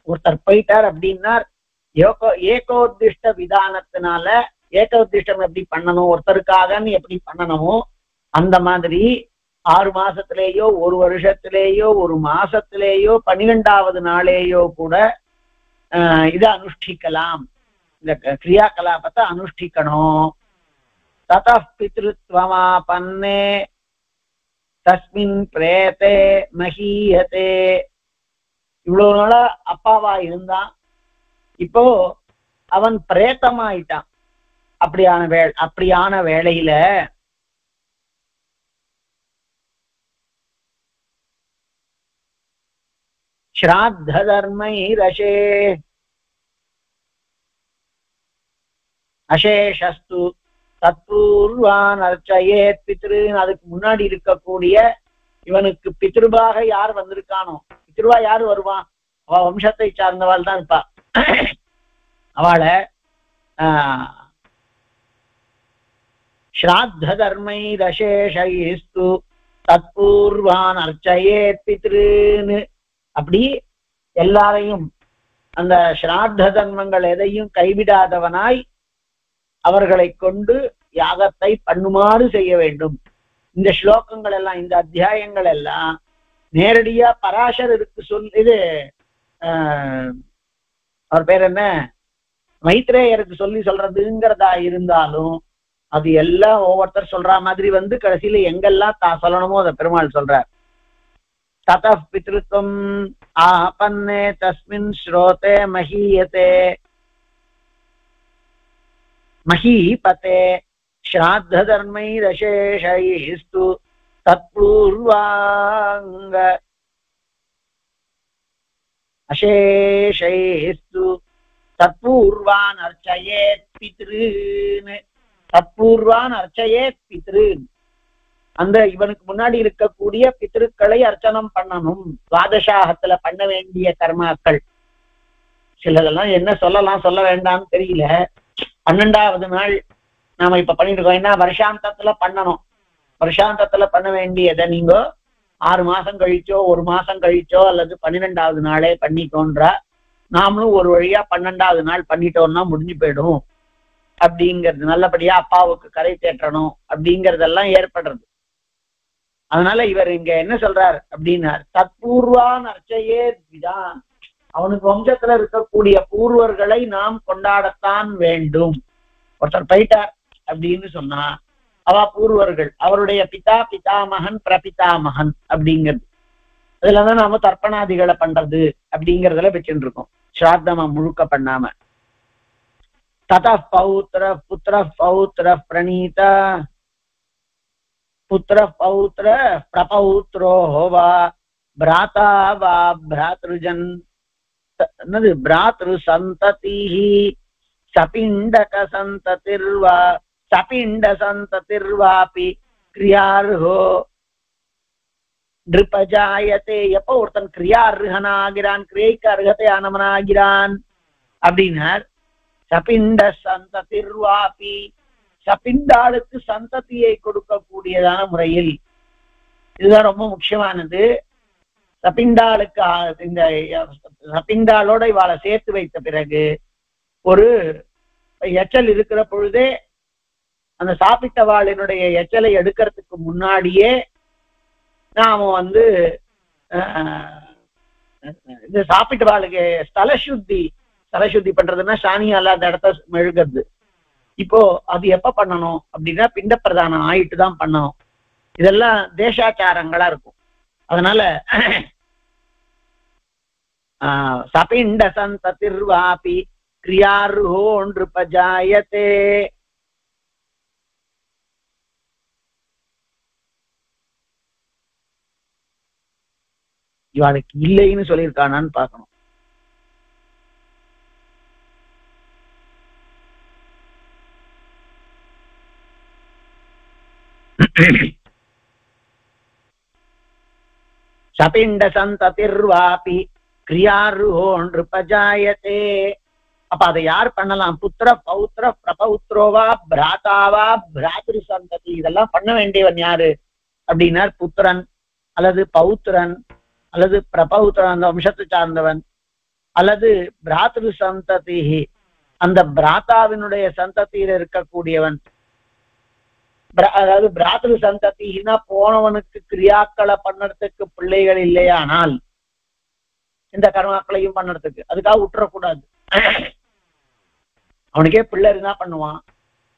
ஒருத்தர் போயிட்டார் அப்படின்னார் ஏகோத்திஷ்ட விதானத்தினால, ஏகோத்திஷ்டம் எப்படி பண்ணணும், ஒருத்தருக்காகன்னு எப்படி பண்ணணுமோ அந்த மாதிரி 6 மாசத்திலேயோ 1 வருஷத்திலேயோ 1 மாசத்திலேயோ 12வது நாளேயோ கூட இதை அனுஷ்டிக்கலாம், இந்த கிரியா கலாபத்தை அனுஷ்டிக்கணும். தத பித்ருத்வமாபன்னே தஸ்மின் பிரேதே மஹீயதே. இவ்வளவு நாளா அப்பாவா இருந்தான், இப்போ அவன் பிரேத்தமாயிட்டான். அப்படியான வேளையில ஸ்ராத்த தர்மைரசே அசேஷஸ்து தத்பூர்வான் அர்ச்சயேத் பித்ருன். அதுக்கு முன்னாடி இருக்கக்கூடிய இவனுக்கு பித்ருபாக யார் வந்திருக்கானோ, பித்ருவா யாரு வருவான், அவ வம்சத்தை சார்ந்தவாள் தான் இருப்பா. அவளை ஸ்ராத்த தர்மைரசேஷஸ்து தத்பூர்வான் அர்ச்சயேத் பித்ருன். அப்படி எல்லாரையும் அந்த ஸ்ராத்த தர்மங்கள் எதையும் கைவிடாதவனாய் அவர்களை கொண்டு யாகத்தை பண்ணுமாறு செய்ய வேண்டும். இந்த ஸ்லோகங்கள் எல்லாம், இந்த அத்தியாயங்கள் எல்லாம் நேரடியா பராசரருக்கு இது அவர் பேர் என்ன, மைத்ரேயருக்கு சொல்றதுங்கிறதா இருந்தாலும் அது எல்லாம் ஒவ்வொருத்தர் சொல்ற மாதிரி வந்து கடைசியில எங்கெல்லாம் தான் சொல்லணுமோ அதை பெருமாள் சொல்றார். ததः பித்ருத்வம் ஆபன்னே தஸ்மின் ஸ்ரோதே மஹீயதே மஹீபதே ஸ்ராத்த தர்மைரசேஷைஸ்து தத்பூர்வாங்க அசேஷைஸ்து தத்பூர்வான் அர்ச்சயேத் பித்ருன். தத்பூர்வான் அர்ச்சயேத் பித்ருன். அந்த இவனுக்கு முன்னாடி இருக்கக்கூடிய பித்ருக்களை அர்ச்சனம் பண்ணணும். துவாதசாகத்துல பண்ண வேண்டிய கர்மாக்கள் சிலதெல்லாம் என்ன சொல்லலாம் சொல்ல வேண்டாம்னு தெரியல. 12வது நாள் நாம இப்ப பண்ணிட்டு இருக்கோம். ஏன்னா வருஷாந்தத்துல பண்ணணும். வருஷாந்தத்துல பண்ண வேண்டியதை நீங்க 6 மாசம் கழிச்சோ 1 மாசம் கழிச்சோ அல்லது 12வது நாளே பண்ணிக்கோன்றா. நாமளும் ஒரு வழியா 12வது நாள் பண்ணிட்டோம்னா முடிஞ்சு போயிடும். அப்படிங்கிறது நல்லபடியா அப்பாவுக்கு கரை தேற்றணும் அப்படிங்கறதெல்லாம் ஏற்படுறது. அதனால இவர் இங்க என்ன சொல்றார் அப்படின்னா, தத்பூர்வான் அர்ச்சையே விதான். அவனுக்கு வம்சத்துல இருக்கக்கூடிய பூர்வர்களை நாம் கொண்டாடத்தான் வேண்டும். ஒருத்தர் போயிட்டார் அப்படின்னு சொன்னா அவ பூர்வர்கள், அவருடைய பிதா பிதாமகன் பிரபிதாமகன் அப்படிங்கிறது. அதுலதான் நாம தர்ப்பணாதிகளை பண்றது அப்படிங்கறதுல வச்சுட்டு இருக்கோம், ஸ்ராத்தமா முழுக்க பண்ணாம. தத பௌத்திர புத்திர பௌத்திர பிரணீதா புத்திர பௌத்திர பிரபௌத்ரோ வா பிராதா வா பிராத்ருஜன் என்னது பிராத்ரு சந்ததிஹி சபிண்டக சந்ததிர்வா சபிண்ட சந்ததிர்வாபி கிரியார்ஹோ நிருபஜாயத்தே. எப்ப ஒருத்தன் கிரியார்ஹனாகிறான், கிரியைக்கு அர்ஹதையானவனாகிறான் அப்படின்னார். சபிண்ட சந்ததிர்வாபி, சபிண்டாளுக்கு சந்ததியை கொடுக்கக்கூடியதான முறையில். இதுதான் ரொம்ப முக்கியமானது. சபிண்டாளுக்கு இந்த சபிண்டாளோட இவாளை சேர்த்து வைத்த பிறகு ஒரு எச்சல் இருக்கிற பொழுதே அந்த சாப்பிட்டவாளினுடைய எச்சலை எடுக்கிறதுக்கு முன்னாடியே நாம இந்த சாப்பிட்டவாளுக்கு ஸ்தலசுத்தி பண்றதுன்னா சாணியால அந்த இடத்த மெழுகிறது. இப்போ அது எப்ப பண்ணணும் அப்படின்னா பிண்ட பிரதானம் ஆயிட்டு தான் பண்ணணும். இதெல்லாம் தேசாச்சாரங்களா இருக்கும். அதனால சபிண்ட சந்ததிர்வாபி கிரியார்ஹோ நிருபஜாயத்தே. இவாளுக்கு இல்லைன்னு சொல்லியிருக்கானான்னு பார்க்கணும். சபிண்ட சந்ததிர்வாபி கிரியார்ஹோ நிருபஜாயத்தே. அப்ப அதை யார் பண்ணலாம்? புத்திர பௌத்திர பிரபௌத்ரோவா பிராதாவா பிராத்ரு சந்ததி, இதெல்லாம் பண்ண வேண்டியவன் யாரு அப்படின்னார். புத்திரன் அல்லது பௌத்திரன் அல்லது பிரபௌத்திரன், அந்த வம்சத்தை சார்ந்தவன், அல்லது பிராத்ரு சந்ததி, அந்த பிராத்தாவினுடைய சந்ததியில இருக்கக்கூடியவன். அதாவது பிராத்ரு சந்ததினா போனவனுக்கு கிரியாக்களை பண்ணறதுக்கு பிள்ளைகள் இல்லையானால் இந்த கர்மாக்களையும் பண்ணறதுக்கு அதுக்காக விட்டுறக்கூடாது. அவனுக்கே பிள்ளை இருந்தா பண்ணுவான்.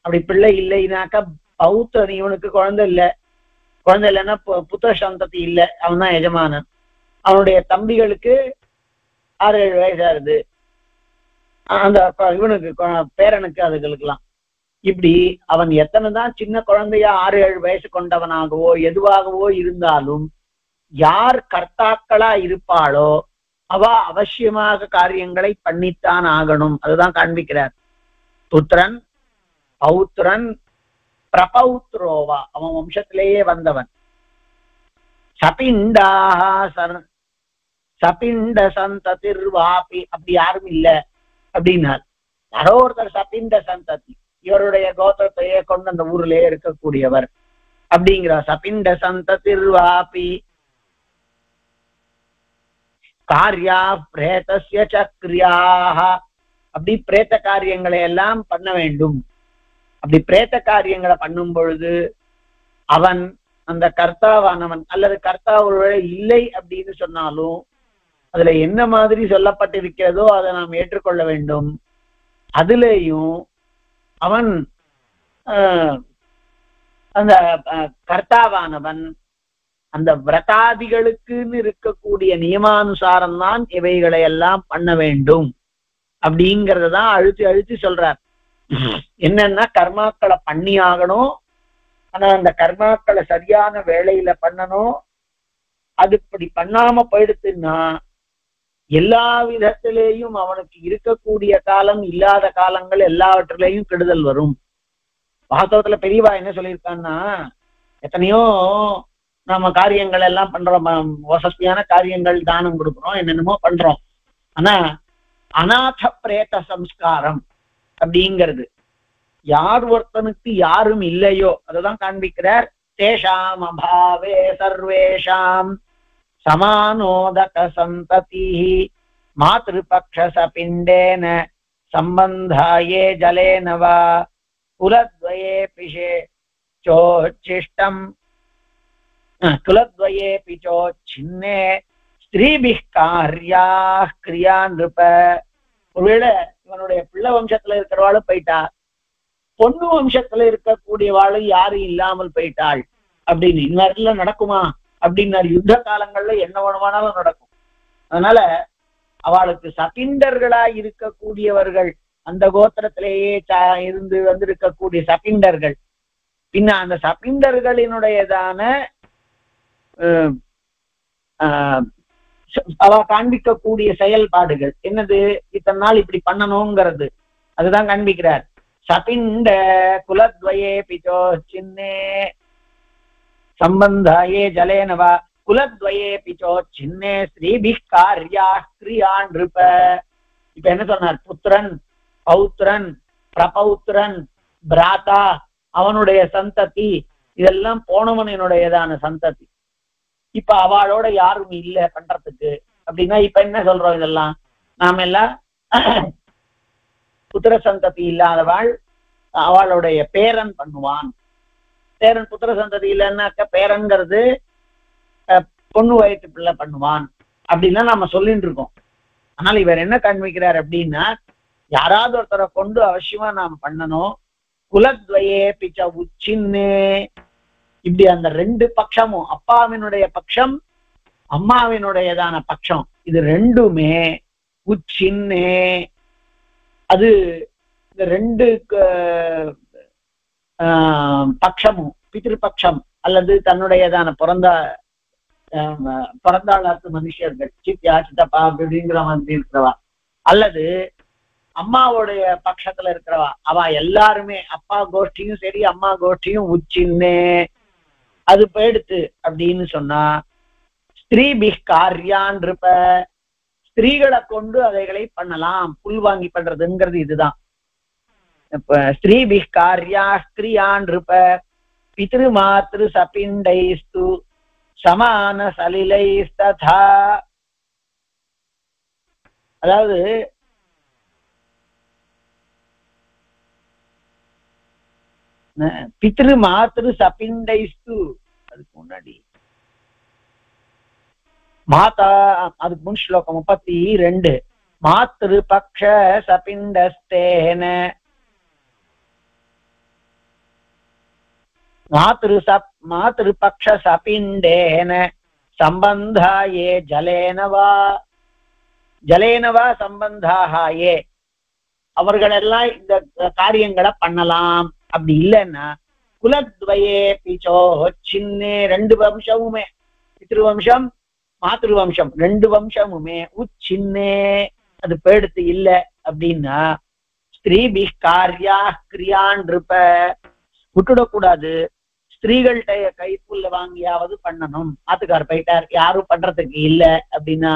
அப்படி பிள்ளை இல்லைனாக்கா பௌத்தன், இவனுக்கு குழந்தை இல்லைன்னா புத்திர சந்ததி இல்லை, அவன் தான் எஜமானன். அவனுடைய தம்பிகளுக்கு 6-7 வயசாகுது, அந்த இவனுக்கு பேரனுக்கு அதுகளுக்கெல்லாம். இப்படி அவன் எத்தனைதான் சின்ன குழந்தையா 6-7 வயசு கொண்டவனாகவோ எதுவாகவோ இருந்தாலும் யார் கர்த்தாக்களா இருப்பாளோ அவ அவசியமாக காரியங்களை பண்ணித்தான் ஆகணும். அதுதான் காண்பிக்கிறார். புத்திரன் பௌத்திரன் பிரபௌத்ரோவா, அவன் வம்சத்திலேயே வந்தவன். சபிண்ட சந்ததிர்வாபி, அப்படி யாரும் இல்ல அப்படின்னார். யாரோ ஒருத்தர் சபிண்ட சந்ததி, இவருடைய கோத்திரத்தையே கொண்டு அந்த ஊர்லயே இருக்கக்கூடியவர் அப்படிங்கிறார். சபிண்ட சந்ததிர்வாபி காரியா பிரேதஸ்ய சக்ரியாக, அப்படி பிரேத்த காரியங்களை எல்லாம் பண்ண வேண்டும். அப்படி பிரேத்த காரியங்களை பண்ணும் பொழுது அவன் அந்த கர்த்தாவானவன் அல்லது கர்த்தா ஒருவேளை இல்லை அப்படின்னு சொன்னாலும் அதுல என்ன மாதிரி சொல்லப்பட்டிருக்கிறதோ அதை நாம் ஏற்றுக்கொள்ள வேண்டும். அதுலேயும் அவன் அந்த கர்த்தாவானவன் அந்த விரதாதிகளுக்குன்னு இருக்கக்கூடிய நியமானுசாரம் தான் இவைகளை எல்லாம் பண்ண வேண்டும் அப்படிங்கறதான் அழுத்தி அழுத்தி சொல்றார். என்னன்னா கர்மாக்களை பண்ணி ஆகணும், ஆனா அந்த கர்மாக்களை சரியான வேளையில பண்ணணும். அது இப்படி பண்ணாம போயிடுத்துன்னா எல்லா விதத்திலேயும் அவனுக்கு இருக்கக்கூடிய காலம் இல்லாத காலங்கள் எல்லாவற்றிலையும் கெடுதல் வரும். வாஸ்தவத்துல பெரியவா என்ன சொல்லியிருக்கான்னா, எத்தனையோ நம்ம காரியங்கள் எல்லாம் பண்றோம், வசதியான காரியங்கள் தானம் கொடுக்குறோம், என்னென்னமோ பண்றோம். ஆனா அநாத பிரேத சம்ஸ்காரம் அப்படிங்கிறது யார் ஒருத்தனுக்கு யாரும் இல்லையோ அதுதான் காண்பிக்கிறார். தேஷாம் அபாவே சர்வேஷாம் சமானோதக சந்ததி மாத்ருபக்ஷ சபிண்டேன சம்பந்தாயே ஜலேனவா குலத்வயே பிஷே சோச்சிஷ்டம் குலத்வயே பிச்சோச்சின்னே ஸ்திரீபிஹ் கார்யாஹ் கிரியா நிருப. ஒருவேளை இவனுடைய பிள்ளை வம்சத்துல இருக்கிறவாளும் போயிட்டா, பொண்ணு வம்சத்துல இருக்கக்கூடியவாளும் யாரும் இல்லாமல் போயிட்டாள் அப்படின்னு இந்நேரத்துல நடக்குமா அப்படின்னாரு. யுத்த காலங்கள்ல என்ன வேணுமானாலும் நடக்கும். அதனால அவளுக்கு சபிண்டர்களா இருக்கக்கூடியவர்கள், அந்த கோத்திரத்திலேயே இருந்து வந்திருக்கக்கூடிய சபிண்டர்கள், பின்ன அந்த சபிண்டர்களினுடையதான அவ காண்பிக்கக்கூடிய செயல்பாடுகள் என்னது, இத்தனை நாள் இப்படி பண்ணணுங்கிறது அதுதான் காண்பிக்கிறார். சபிண்ட குலத்வயே பிச்சோ சின்னே சம்பந்தாயே ஜலேனவா குலத்வயே பிச்சோ சின்னே ஸ்ரீபி காரியா கிரியா நிருப. இப்ப என்ன சொன்னார்? புத்திரன், பௌத்திரன், பிரபௌத்திரன், பிராதா, அவனுடைய சந்ததி, இதெல்லாம் போனவனுடையதான சந்ததி. இப்ப அவளோட யாரும் இல்ல பண்றதுக்கு அப்படின்னா இப்ப என்ன சொல்றோம்? இதெல்லாம் நாம எல்லாம் புத்திர சந்ததி இல்லாதவாள் அவளுடைய பேரன் பண்ணுவான். பேரன் புத்திர சந்ததி இல்லைன்னாக்க பேரன்கிறது பொண்ணு வயிற்று பிள்ளை பண்ணுவான் அப்படின்னா நாம சொல்லிட்டு இருக்கோம். ஆனால் இவர் என்ன காண்பிக்கிறார் அப்படின்னா, யாராவது ஒருத்தரை கொண்டு அவசியமா நாம் பண்ணணும். குலத்வயே பிச்ச உச்சின்னே, இப்படி அந்த ரெண்டு பட்சமும், அப்பாவினுடைய பட்சம் அம்மாவினுடையதான பட்சம், இது ரெண்டுமே உச்சின்னே. அது இந்த ரெண்டு பட்சமும் பிதிருபக்ஷம் அல்லது தன்னுடையதான பிறந்தாளத்து மனுஷர்கள், சித்தியா சித்தப்பா அப்படிங்கிற மாதிரி இருக்கிறவா, அல்லது அம்மாவுடைய பட்சத்துல இருக்கிறவா, அவ எல்லாருமே அப்பா கோஷ்டியும் சரி அம்மா கோஷ்டியும் உச்சின்னே. அது போயிடுத்து அப்படின்னு சொன்னா ஸ்திரீபி காரியான் இருப்ப, ஸ்திரீகளை கொண்டு அவைகளை பண்ணலாம். புல் வாங்கி பண்றதுங்கிறது இதுதான். இப்ப ஸ்திரீபி காரியா கிரியான் இருப்ப பித்ரு மாத்ரு சபிண்டைஸ்து சமான சலிலைஸ்ததா. அதாவது பித்ரு மாத்ரு சபிண்டைஸ்து, அதுக்கு முன்னாடி மாதா, அதுக்கு முன் ஸ்லோகம் 32. மாத்ரு பக்ஷ சபிண்டஸ்தேன மாத்ரு பக்ஷ சபிண்டேன சம்பந்தாயே ஜலேனவா ஜலேனவா சம்பந்தாயே, அவர்களெல்லாம் இந்த காரியங்களை பண்ணலாம். அப்படி இல்லைன்னா குலத்வயே பிச்சோ சின்னே, ரெண்டு வம்சமுமே, பித்ருவம்சம் மாத்ருவம்சம் ரெண்டு வம்சமுமே உச்சின்னே, அது பேடுத்து இல்ல அப்படின்னா ஸ்திரீபி காரியா கிரியான் இருப்ப, விட்டுடக்கூடாது. ஸ்திரீகள்கிட்ட கைப்புள்ள வாங்கியாவது பண்ணணும். ஆத்துக்கார் போயிட்டார், யாரும் பண்றதுக்கு இல்ல அப்படின்னா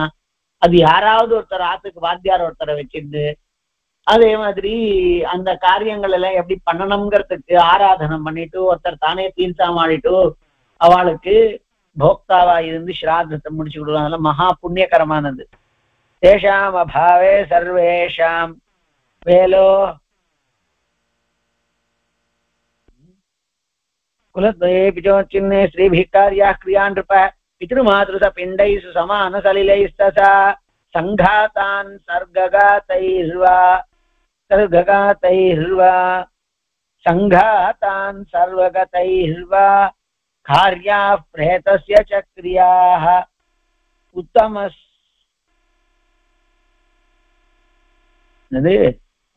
அது யாராவது ஒருத்தர், ஆத்துக்கு வாத்தியார் ஒருத்தரை வச்சிருந்து அதே மாதிரி அந்த காரியங்கள் எல்லாம் எப்படி பண்ணணுங்கிறதுக்கு ஆராதனம் பண்ணிட்டு ஒருத்தர் தானே தீர்த்தாமாடிட்டு அவளுக்கு போக்தாவா இருந்து ஸ்ராத்தத்தை முடிச்சு கொடுக்கலாம். அதெல்லாம் மகா புண்ணியகரமானது. தேஷாம் அபாவே சர்வேஷாம் வேலோ குலத்வயே பிச்சோச்சின்னே ஸ்ரீபிகாரியா கிரியான் இருப்ப பித்ருமாத்ருச பிண்டைசு சமான சலிலைஸ்தசா சங்காதான் சர்ககாதைர்வா சங்காதான் சர்வகதைர்வா கார்யா பிரேதஸ்ய சக்ரியாஹ உத்தமஸ்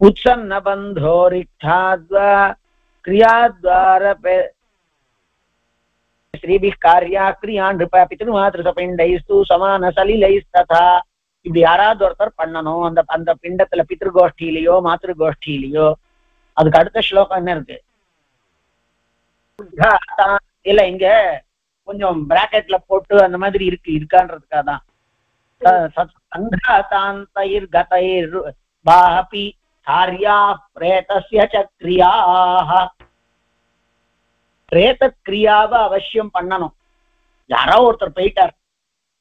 உத்சன்ன பந்தோ ரிக்தாத்வா கிரியாத்வார ஸ்ரீபி கார்யா கிரியான் இருப்ப பித்ருமாத்ருச பிண்டைஸ்து சமான சலிலைஸ்ததா. இப்படி யாராவது ஒருத்தர் பண்ணணும் அந்த அந்த பிண்டத்துல பித்ரு கோஷ்டியிலயோ மாத்ரு கோஷ்டியிலயோ. அதுக்கு அடுத்த ஸ்லோகம் என்ன இருக்கு? இல்ல, இங்க கொஞ்சம் பிராக்கெட்ல போட்டு அந்த மாதிரி இருக்கு, இருக்கான்றதுக்காக தான். பாபி கார்யா பிரேதஸ்ய சக்ரியாஹ, பிரேத கிரியாவை அவசியம் பண்ணணும். யாரோ ஒருத்தர் போயிட்டார்,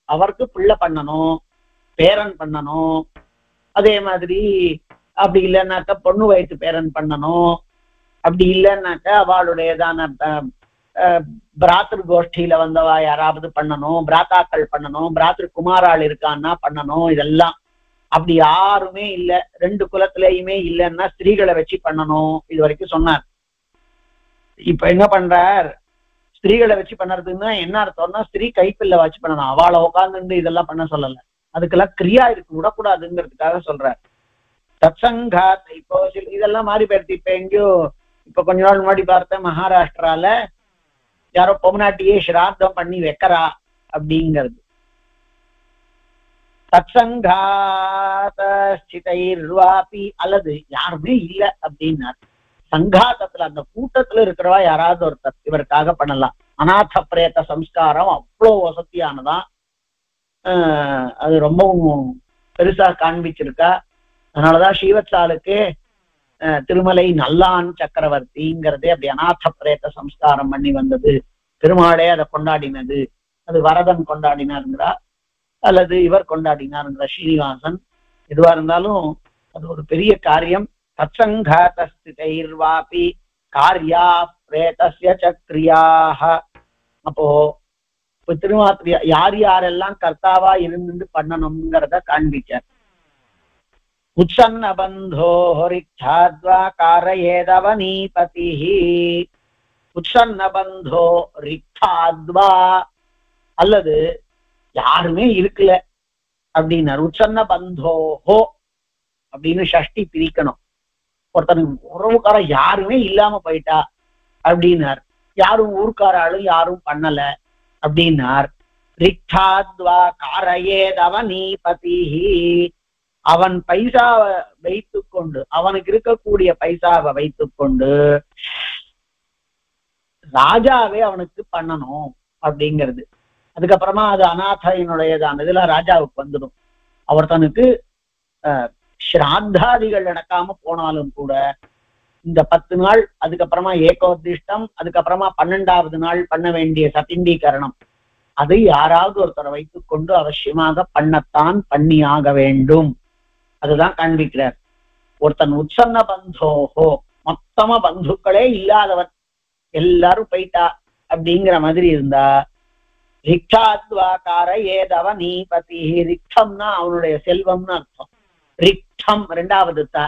அவருக்கு பிள்ளை பண்ணணும், பேரன் பண்ணணும். அதே மாதிரி அப்படி இல்லைன்னாக்கா பொண்ணு வயசு பேரன் பண்ணணும். அப்படி இல்லைன்னாக்கா அவளுடையதான பிராத்திரு கோஷ்டியில வந்தவா யாராவது பண்ணணும், பிராத்தாக்கள் பண்ணணும், பிராத்திரு குமாராள் இருக்கான்னா பண்ணணும். இதெல்லாம் அப்படி யாருமே இல்ல, ரெண்டு குலத்திலேயுமே இல்லைன்னா ஸ்திரீகளை வச்சு பண்ணணும். இது வரைக்கும் சொன்னார். இப்ப என்ன பண்றார்? ஸ்திரீகளை வச்சு பண்ணறதுன்னா என்ன அர்த்தம்னா ஸ்திரீ கைப்பில்ல வச்சு பண்ணணும். அவளை உட்கார்ந்து இதெல்லாம் பண்ண சொல்லல, அதுக்கெல்லாம் கிரியா இருக்கு, விடக்கூடாதுங்கிறதுக்காக சொல்றார். சத்சங்காத் இப்போ இதெல்லாம் மாறி போயிடுச்சு. இப்ப எங்கேயோ இப்ப கொஞ்ச நாள் முன்னாடி பார்த்தேன், மகாராஷ்டிரால யாரோ பொம்னாட்டியே ஸ்ராத்தம் பண்ணி வைக்கிறா அப்படிங்கிறது. தற்சங்காதஸ்திதைர்வாபி அல்லது யாருமே இல்ல அப்படின்னார். சங்காத்தத்துல அந்த கூட்டத்துல இருக்கிறவா யாராவது ஒருத்தர் இவருக்காக பண்ணலாம். அநாத பிரேத சம்ஸ்காரம் அவ்வளவு வசதியானதான். அது ரொம்பவும் பெருசா காண்பிச்சிருக்கா. அதனாலதான் ஸ்ரீவத்சாலுக்கு திருமலை நல்லான் சக்கரவர்த்திங்கிறதே அப்படி அநாத பிரேத சம்ஸ்காரம் பண்ணி வந்தது. பெருமாளே அதை கொண்டாடினது. அது வரதன் கொண்டாடினாருங்கிறா அல்லது இவர் கொண்டாடினாருங்கிற ஸ்ரீனிவாசன். எதுவா இருந்தாலும் அது ஒரு பெரிய காரியம். தற்சங்காதஸ்திதைர்வாபி காரியா பிரேதஸ்ய சக்ரியாக. அப்போ திருமாத்திரியா யார் யாரெல்லாம் கர்த்தாவா இருந்து பண்ணணும்ங்கிறத காண்பிச்சார். உத்சன்ன பந்தோ ரிக்ஷாத்வா காரயேதவனீபதி. உத்சன்ன பந்தோ ரிக்ஷாத்வா அல்லது யாருமே இருக்கல அப்படின்னாரு. உச்சன்ன பந்தோஹோ அப்படின்னு ஷஷ்டி பிரிக்கணும். ஒருத்தனுக்கு உறவுக்கார யாருமே இல்லாம போயிட்டா அப்படின்னார். யாரும் ஊர்க்காராலும் யாரும் பண்ணல அப்படின்னார். ரிக்ஷாத்வா காரயேதவனீபதி. அவன் பைசாவை வைத்துக் கொண்டு அவனுக்கு இருக்கக்கூடிய பைசாவை வைத்துக் கொண்டு ராஜாவே அவனுக்கு பண்ணணும் அப்படிங்கிறது. அதுக்கப்புறமா அது அநாதையினுடையதான இதெல்லாம் ராஜாவுக்கு வந்துடும். அவர் தனக்கு ஸ்ராத்தாதிகள் நடக்காம போனாலும் கூட இந்த 10 நாள், அதுக்கப்புறமா ஏகோதிஷ்டம், அதுக்கப்புறமா 12வது நாள் பண்ண வேண்டிய சபிண்டீகரணம், அதை யாராவது ஒருத்தரை வைத்துக் கொண்டு அவசியமாக பண்ணத்தான் பண்ணியாக வேண்டும். அதுதான் காண்பிக்கிறார். ஒருத்தன் உற்சன்ன பந்தோஹோ, மொத்தமா பந்துக்களே இல்லாதவன், எல்லாரும் போயிட்டா அப்படிங்கிற மாதிரி இருந்தா ரிக்ஷாத்வாகார ஏதவ நீபதி. ரிக்ஷம்னா அவனுடைய செல்வம்னு அர்த்தம். ரிக்ஷம் 2வது தா.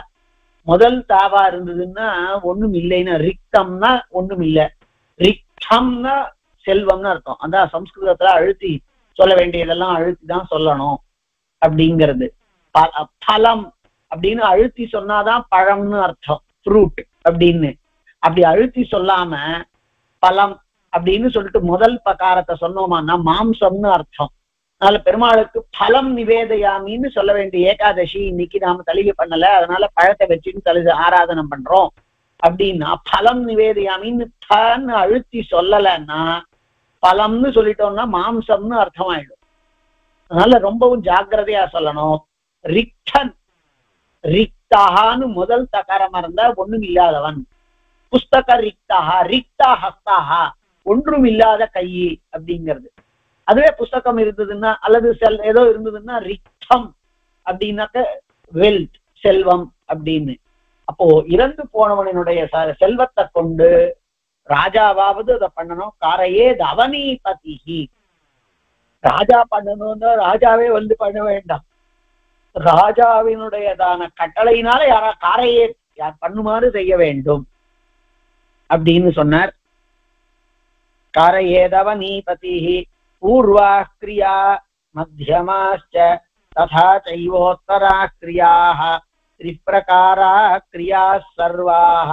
முதல் தாவா இருந்ததுன்னா ஒண்ணும் இல்லைன்னா ரிக்தம்னா ஒண்ணும் இல்லை. ரிக்ஷம்னா செல்வம்னு அர்த்தம். அதான் சம்ஸ்கிருதத்துல அழுத்தி சொல்ல வேண்டியதெல்லாம் அழுத்தி தான் சொல்லணும் அப்படிங்கிறது. பலம் அப்படின்னு அழுத்தி சொன்னாதான் பழம்னு அர்த்தம், ஃப்ரூட் அப்படின்னு. அப்படி அழுத்தி சொல்லாம பலம் அப்படின்னு சொல்லிட்டு முதல் பகாரத்தை சொன்னோமான்னா மாம்சம்னு அர்த்தம். அதனால பெருமாளுக்கு பலம் நிவேதையாமின்னு சொல்ல வேண்டிய ஏகாதசி இன்னைக்கு நாம தளிகை பண்ணல, அதனால பழத்தை வச்சுன்னு ஆராதனம் பண்றோம் அப்படின்னா பலம் நிவேதையாமின்னு தன்னு அழுத்தி சொல்லலைன்னா பலம்னு சொல்லிட்டோம்னா மாம்சம்னு அர்த்தமாயிடும். அதனால ரொம்பவும் ஜாக்கிரதையா சொல்லணும். ரிக்ஷன், ரிக்தான்னு முதல் தகாரமா இருந்தா ஒண்ணும் இல்லாதவன். புஸ்தக ரிக்தஹா, ரிக்தா ஹஸ்தஹா, ஒன்றும் இல்லாத கை அப்படிங்கிறது. அதுவே புஸ்தகம் இருந்ததுன்னா அல்லது ஏதோ இருந்ததுன்னா ரிக்ஷம் அப்படின்னாக்க வெல்த், செல்வம் அப்படின்னு. அப்போ இறந்து போனவனுடைய செல்வத்தை கொண்டு ராஜாவாவது அதை பண்ணணும். காரையே தவனீபதி, ராஜா பண்ணணும்னா ராஜாவே வந்து பண்ண வேண்டாம். ராஜாவினுடையதான கட்டளையினால யாரா காரையே பண்ணுமாறு செய்ய வேண்டும் அப்படின்னு சொன்னார். காரையேதவ நீபதி பூர்வா கிரியா மத்தியமாச்ச ததா சைவோத்தரா கிரியாஹ த்ரிப்ரகாரா கிரியா சர்வாஹ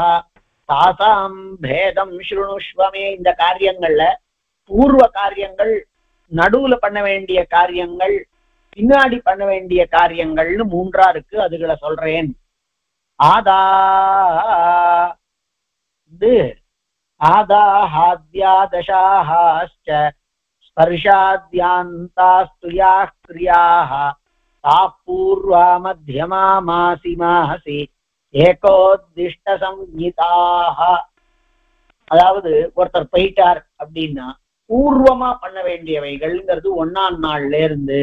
தாசாம் பேதம் ஸ்ருணுஷ்வமே. இந்த காரியங்கள்ல பூர்வ காரியங்கள், நடுவுல பண்ண வேண்டிய காரியங்கள், பின்னாடி பண்ண வேண்டிய காரியங்கள்னு 3ஆ இருக்கு. அதுகளை சொல்றேன். ஆதாஹாத்யாதசாஹாஸ்ச ஸ்பர்ஷாத்யாந்தாஸ்து யாஹ் க்ரியாஹ தாः பூர்வா மத்யமா மாசி மாசி ஏகோத்திஷ்ட சம்ஹிதாஹ. அதாவது ஒருத்தர் போயிட்டார் அப்படின்னா பூர்வமா பண்ண வேண்டியவைகள்ங்கிறது 1ஆம் நாள்ல இருந்து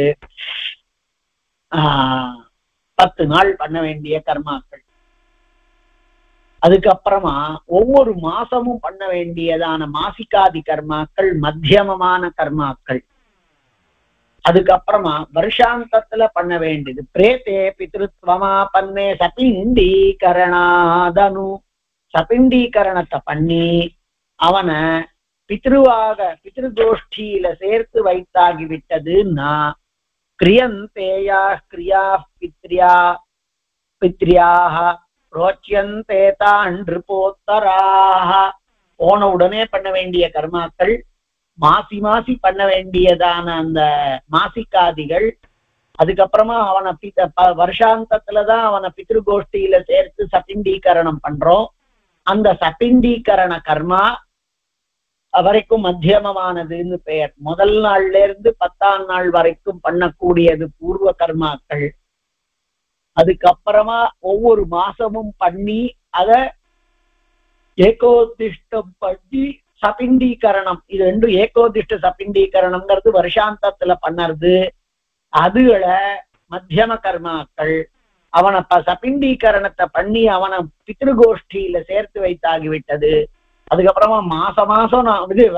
10 நாள் பண்ண வேண்டிய கர்மாக்கள். அதுக்கப்புறமா ஒவ்வொரு மாசமும் பண்ண வேண்டியதான மாசிகாதி கர்மாக்கள், மத்தியமமான கர்மாக்கள். அதுக்கப்புறமா வருஷாந்தத்துல பண்ண வேண்டியது பிரேத்தே பித்ருத்வமா பன்னே சபிண்டீகரணாதனு, சபிண்டீகரணத்தை பண்ணி அவனை பித்ருவாக பித்ருகோஷ்டியில சேர்த்து வைத்தாகி விட்டதுன்னா கிரியந்தேயா கிரியா பித்ரியா பித்ரியாக ரோச்சியந்தே தாண்டிருப்போத்தராக. போன உடனே பண்ண வேண்டிய கர்மாக்கள், மாசி மாசி பண்ண வேண்டியதான அந்த மாசிக்காதிகள், அதுக்கப்புறமா அவனை வருஷாந்தத்துலதான் அவனை பித்ருகோஷ்டியில சேர்த்து சபிண்டீகரணம் பண்றோம். அந்த சபிண்டீகரண கர்மா வரைக்கும் மத்தியமமானதுன்னு பெயர். முதல் நாள்ல இருந்து 10ஆம் நாள் வரைக்கும் பண்ணக்கூடியது பூர்வ கர்மாக்கள். அதுக்கப்புறமா ஒவ்வொரு மாசமும் பண்ணி அத ஏகோதிஷ்டம் பண்ணி சபிண்டீகரணம், இது ரெண்டும் ஏகோதிஷ்ட சபிண்டீகரணம்ங்கிறது வருஷாந்தத்துல பண்ணறது. அதுகளை மத்தியம கர்மாக்கள். அவனை சபிண்டீகரணத்தை பண்ணி அவனை பித்ருகோஷ்டியில சேர்த்து வைத்தாகிவிட்டது. அதுக்கப்புறமா மாசம்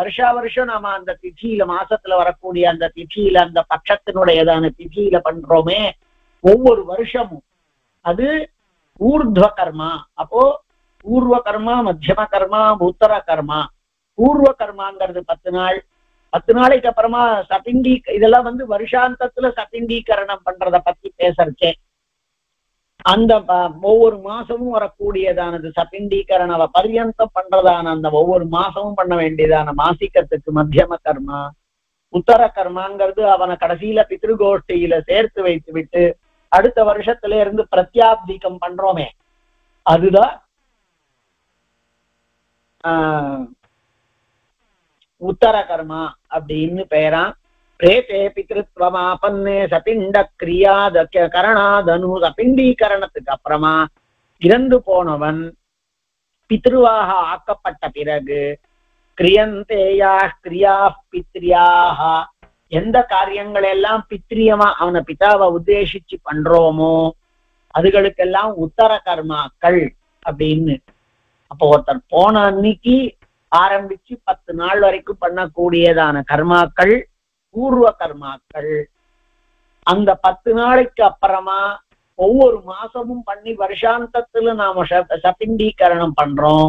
வருஷா வருஷம் நாம அந்த திதியில மாசத்துல வரக்கூடிய அந்த திதியில அந்த பட்சத்தினுடையதான திதியில பண்றோமே ஒவ்வொரு வருஷமும், அது ஊர்த்வ கர்மா. அப்போ பூர்வ கர்மா, மத்தியம கர்மா, உத்தர கர்மா. பூர்வ கர்மாங்கிறது 10 நாள். 10 நாளைக்கு அப்புறமா சபிண்டி, இதெல்லாம் வருஷாந்தத்துல சபிண்டீகரணம் பண்றத பத்தி பேசறச்சேன். அந்த ஒவ்வொரு மாசமும் வரக்கூடியதானது சபிண்டீகரண பர்யந்தம் பண்றதான அந்த ஒவ்வொரு மாசமும் பண்ண வேண்டியதான மாசிக்கத்துக்கு மத்தியம கர்மா. உத்தர கர்மாங்கிறது அவனை கடைசியில பித்ருகோஷ்டியில சேர்த்து வைத்து விட்டு அடுத்த வருஷத்துல இருந்து பிரத்யாப்திகம் பண்றோமே, அதுதான் உத்தர கர்மா அப்படின்னு பெயரா. பிரேதே பித்ருத்வமாபன்னே சபிண்ட கிரியாத கரணாதனு. சபிண்டீகரணத்துக்கு அப்புறமா இறந்து போனவன் பித்ருவாக ஆக்கப்பட்ட பிறகு கிரியந்தேயா கிரியா பித்ரியாக, எந்த காரியங்கள் எல்லாம் பித்ரியமா அவனை பிதாவை உத்தேசிச்சு பண்றோமோ அதுகளுக்கெல்லாம் உத்தர கர்மாக்கள் அப்படின்னு. அப்போ ஒருத்தர் போன அன்னைக்கு ஆரம்பிச்சு 10 நாள் வரைக்கும் பண்ணக்கூடியதான கர்மாக்கள் பூர்வ கர்மாக்கள். அந்த 10 நாளைக்கு அப்புறமா ஒவ்வொரு மாசமும் பண்ணி வருஷாந்தத்துல நாம சபிண்டீகரணம் பண்றோம்.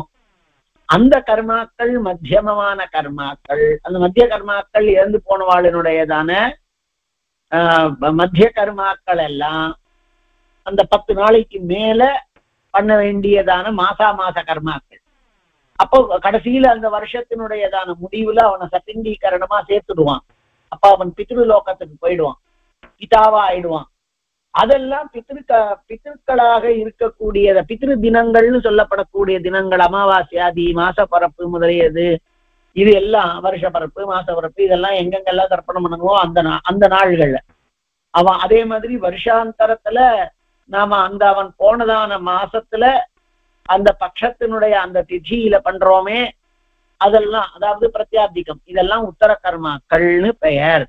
அந்த கர்மாக்கள் மத்தியமமான கர்மாக்கள். அந்த மத்திய கர்மாக்கள் இறந்து போனவாளினுடையதான மத்திய கர்மாக்கள் எல்லாம் அந்த 10 நாளைக்கு மேல பண்ண வேண்டியதான மாச கர்மாக்கள். அப்போ கடைசியில அந்த வருஷத்தினுடையதான முடிவுல அவனை சபிண்டீகரணமா சேர்த்துடுவான். அப்ப அவன் பித்ருலோகத்துக்கு போயிடுவான், பிதாவா ஆயிடுவான். அதெல்லாம் பித்ருக்களாக இருக்கக்கூடியத பித்ரு தினங்கள்னு சொல்லப்படக்கூடிய தினங்கள், அமாவாசையாதி மாச பரப்பு முதலியது, இது எல்லாம் வருஷ பரப்பு மாச பரப்பு, இதெல்லாம் எங்கெங்கெல்லாம் தர்ப்பணம் பண்ணணுமோ அந்த நாள்கள்ல அவன் அதே மாதிரி வருஷாந்தரத்துல நாம அந்த அவன் போனதான மாசத்துல அந்த பட்சத்தினுடைய அந்த திதியில பண்றோமே அதெல்லாம், அதாவது பிரத்யாப்திகம், இதெல்லாம் உத்தர கர்மாக்கள்னு பெயர்.